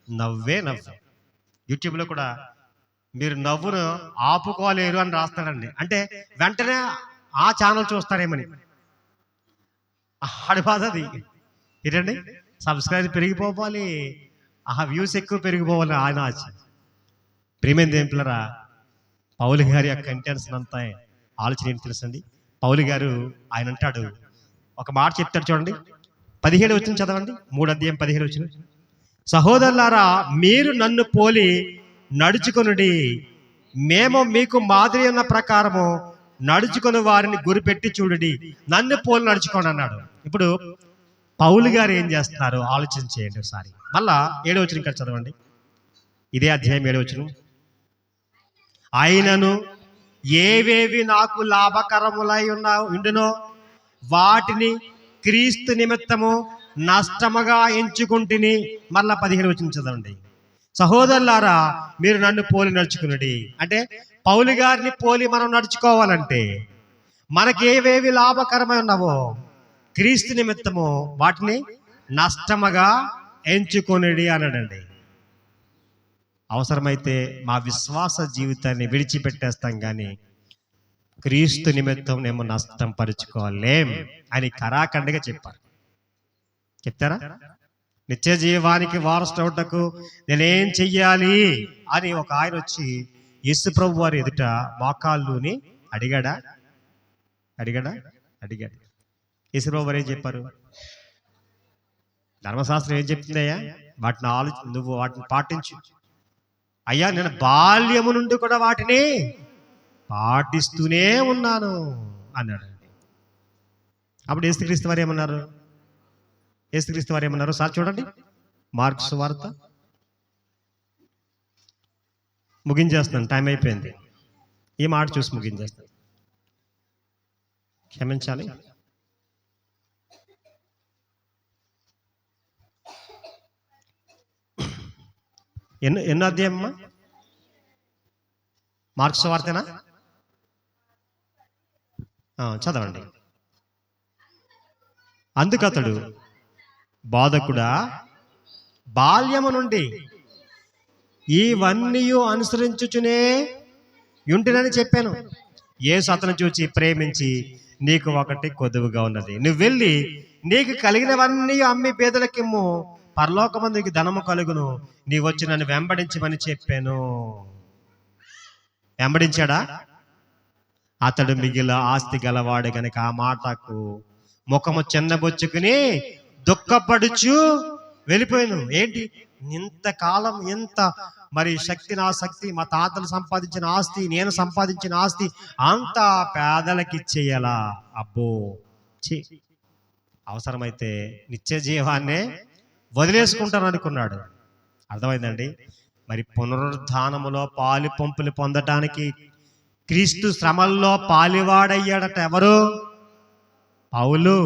నవ్వే నవ్వు. యూట్యూబ్లో కూడా మీరు నవ్వును ఆపుకోలేరు అని రాస్తాడండి. అంటే వెంటనే ఆ ఛానల్ చూస్తారేమని. ఆడి బాధ అది. ఏంటండి, సబ్స్క్రైబ్ పెరిగిపోవాలి, వ్యూస్ ఎక్కువ పెరిగిపోవాలి ఆయన ఆశ. ప్రియమైన దేవులారా, పౌలు గారి యొక్క ఇంటెన్షన్ అంతా ఆలోచన ఏంటి తెలుసండి? పౌలు గారు ఆయన అంటాడు, ఒక మాట చెప్తాడు చూడండి. 17 వచనం చదవండి. 3 అధ్యాయం 17 వచనం. సహోదరులారా, మీరు నన్ను పోలి నడుచుకొనుడి, మేము మీకు మాదిరి ఉన్న ప్రకారము నడుచుకుని వారిని గురిపెట్టి చూడుడి, నన్ను పోలి నడుచుకోండి అన్నాడు. ఇప్పుడు పౌలు గారు ఏం చేస్తున్నారు ఆలోచన చేయండి ఒకసారి. మళ్ళా 7వ వచనం ఇక్కడ చదవండి. ఇదే అధ్యాయం 7వ వచనం. ఆయనను ఏవేవి నాకు లాభకరములై ఉండునో వాటిని క్రీస్తు నిమిత్తము నష్టముగా ఎంచుకుంటుని. మళ్ళా 15వ వచనం చదవండి. సహోదరులారా, మీరు నన్ను పోలి నడుచుకునుడి. అంటే పౌలు గారిని పోలి మనం నడుచుకోవాలంటే మనకి ఏవేవి లాభకరమై ఉన్నావో క్రీస్తు నిమిత్తము వాటిని నష్టముగా ఎంచుకొనిడి అన్నాడండి. అవసరమైతే మా విశ్వాస జీవితాన్ని విడిచిపెట్టేస్తాం, కానీ క్రీస్తు నిమిత్తం మేము నష్టం పరుచుకోలేం అని కరాఖండిగా చెప్పారు. చెప్తారా? నిత్య జీవానికి వారసుడవుటకు నేనేం చెయ్యాలి అని ఒక ఆయన వచ్చి యేసు ప్రభు వారి ఎదుట మోకాళ్ళుని అడిగాడు. యేసు ప్రభు వారు ఏం చెప్పారు? ధర్మశాస్త్రం ఏం చెప్తుందయ్యా? నువ్వు వాటిని పాటించు. అయ్యా, నేను బాల్యము నుండి కూడా వాటిని పాటిస్తూనే ఉన్నాను అన్నాడు. అప్పుడు యేసుక్రీస్తు వారు ఏమన్నారు? సార్ చూడండి, మార్కు సువార్త. ముగించేస్తాను, టైం అయిపోయింది. ఈ మాట చూసి ముగించేస్తాను, క్షమించాలి. ఎన్నో అధ్యాయమ్మా? మార్కు సువార్తేనా? చదవండి. అందుకతడు, బోధకుడా, బాల్యము నుండి ఇవన్నీ అనుసరించుచునే యుంటినని చెప్పాను. యేసు అతను చూచి ప్రేమించి, నీకు ఒకటి కొదువుగా ఉన్నది, నువ్వు వెళ్ళి నీకు కలిగినవన్నీ అమ్మి పేదలకిమ్ము, పరలోకమందుకి ధనము కలుగును, నీ వచ్చి నన్ను వెంబడించమని చెప్పాను. వెంబడించాడా? అతడు మిగిలిన ఆస్తి గలవాడు కనుక ఆ మాటకు ముఖము చిన్నబొచ్చుకుని దుఃఖపడుచు వెళ్ళిపోయాను. ఏంటి ఇంతకాలం ఎంత మరి శక్తి, నా శక్తి, మా తాతలు సంపాదించిన ఆస్తి, నేను సంపాదించిన ఆస్తి అంతా పేదలకి ఇచ్చేయాలా? అబ్బో ఛీ, అవసరమైతే నిత్య జీవాన్నే వదిలేసుకుంటాను అనుకున్నాడు. అర్థమైందండి? మరి పునరుద్ధానములో పాలు పంపులు పొందటానికి క్రీస్తు శ్రమల్లో పాలివాడయ్యాడట. ఎవరు? పౌలు.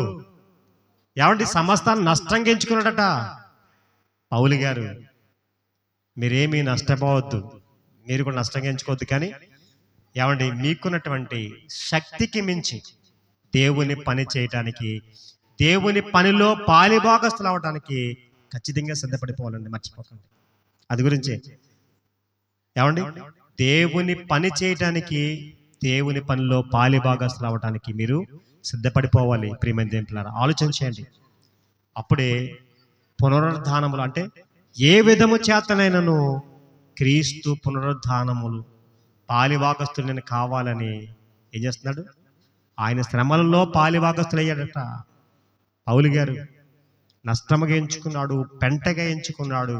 ఏమండి? సమస్తాన్ని నష్టంగా ఎంచుకున్నాడట పౌలు గారు. మీరేమీ నష్టపోవద్దు, మీరు కూడా నష్టంగా ఎంచుకోవద్దు. కానీ ఏమండి, మీకున్నటువంటి శక్తికి మించి దేవుని పని చేయటానికి, దేవుని పనిలో పాలిభాగస్తులు అవడానికి ఖచ్చితంగా సిద్ధపడిపోవాలండి. మర్చిపోకండి అది గురించి. ఏమండి, దేవుని పని చేయటానికి, దేవుని పనిలో పాలిభాగస్తులు అవడానికి మీరు సిద్ధపడిపోవాలి. ప్రియమైన దేవులారా, ఆలోచన చేయండి. అప్పుడే పునరుద్ధానములు అంటే ఏ విధము చేతనైనను క్రీస్తు పునరుద్ధానములు పాలిభాగస్తులు నేను కావాలని ఏం చేస్తున్నాడు? ఆయన శ్రమలలో పాలిభాగస్తులు అయ్యాడట పౌలు గారు. నష్టముగా ఎంచుకున్నాడు, పెంటగా ఎంచుకున్నాడు,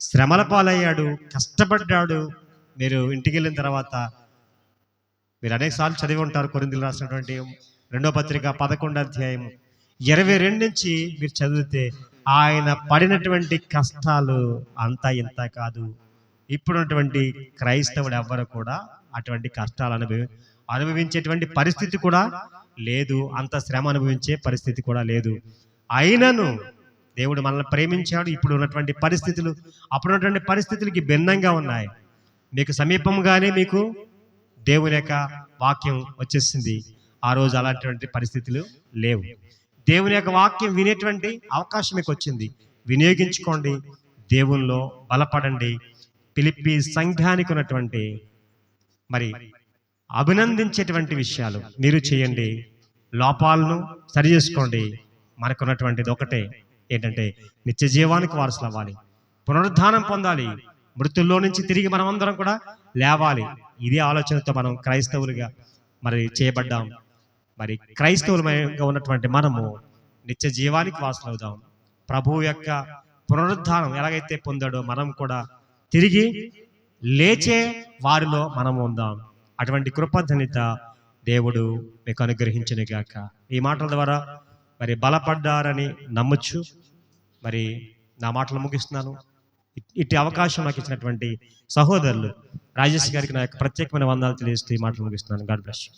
శ్రమల పాలయ్యాడు, కష్టపడ్డాడు. మీరు ఇంటికి వెళ్ళిన తర్వాత మీరు అనేకసార్లు చదివి ఉంటారు. కొరింథీయులకు రాసినటువంటి 2వ పత్రిక 11వ అధ్యాయం 22 నుంచి మీరు చదివితే ఆయన పడినటువంటి కష్టాలు అంతా ఇంత కాదు. ఇప్పుడున్నటువంటి క్రైస్తవుడు ఎవ్వరు కూడా అటువంటి కష్టాలు అనుభవించేటువంటి పరిస్థితి కూడా లేదు. అంత శ్రమ అనుభవించే పరిస్థితి కూడా లేదు. అయినను దేవుడు మనల్ని ప్రేమించాడు. ఇప్పుడు ఉన్నటువంటి పరిస్థితులు అప్పుడున్నటువంటి పరిస్థితులకి భిన్నంగా ఉన్నాయి. మీకు సమీపంగానే మీకు దేవుని యొక్క వాక్యం వచ్చేసింది. ఆ రోజు అలాంటి పరిస్థితులు లేవు. దేవుని యొక్క వాక్యం వినేటువంటి అవకాశం మీకు వచ్చింది. వినియోగించుకోండి, దేవునిలో బలపడండి. ఫిలిప్పీ సంఘానికి ఉన్నటువంటి మరి అభినందించేటువంటి విషయాలు మీరు చేయండి. లోపాలను సరి చేసుకోండి. మనకున్నటువంటిది ఒకటే, ఏంటంటే నిత్య జీవానికి వారసులు అవ్వాలి, పునరుద్ధానం పొందాలి, మృతుల్లో నుంచి తిరిగి మనమందరం కూడా లేవాలి. ఇదే ఆలోచనతో మనం క్రైస్తవులుగా మరి చేయబడ్డాం. మరి క్రైస్తవులుగా ఉన్నటువంటి మనము నిత్య జీవానికి వారసులు అవుదాం. ప్రభువు యొక్క పునరుద్ధానం ఎలాగైతే పొందాడో మనం కూడా తిరిగి లేచే వారిలో మనం ఉందాం. అటువంటి కృపధనిత దేవుడు మీకు అనుగ్రహించును గాక. ఈ మాటల ద్వారా మరి బలపడ్డారని నమ్మొచ్చు. మరి నా మాటలు ముగిస్తున్నాను. ఇట్టి అవకాశం నాకు ఇచ్చినటువంటి సహోదరులు రాజేష్ గారికి నా యొక్క ప్రత్యేకమైన వందనాలు తెలియజేస్తూ ఈ మాటలు ముగిస్తున్నాను. God bless you.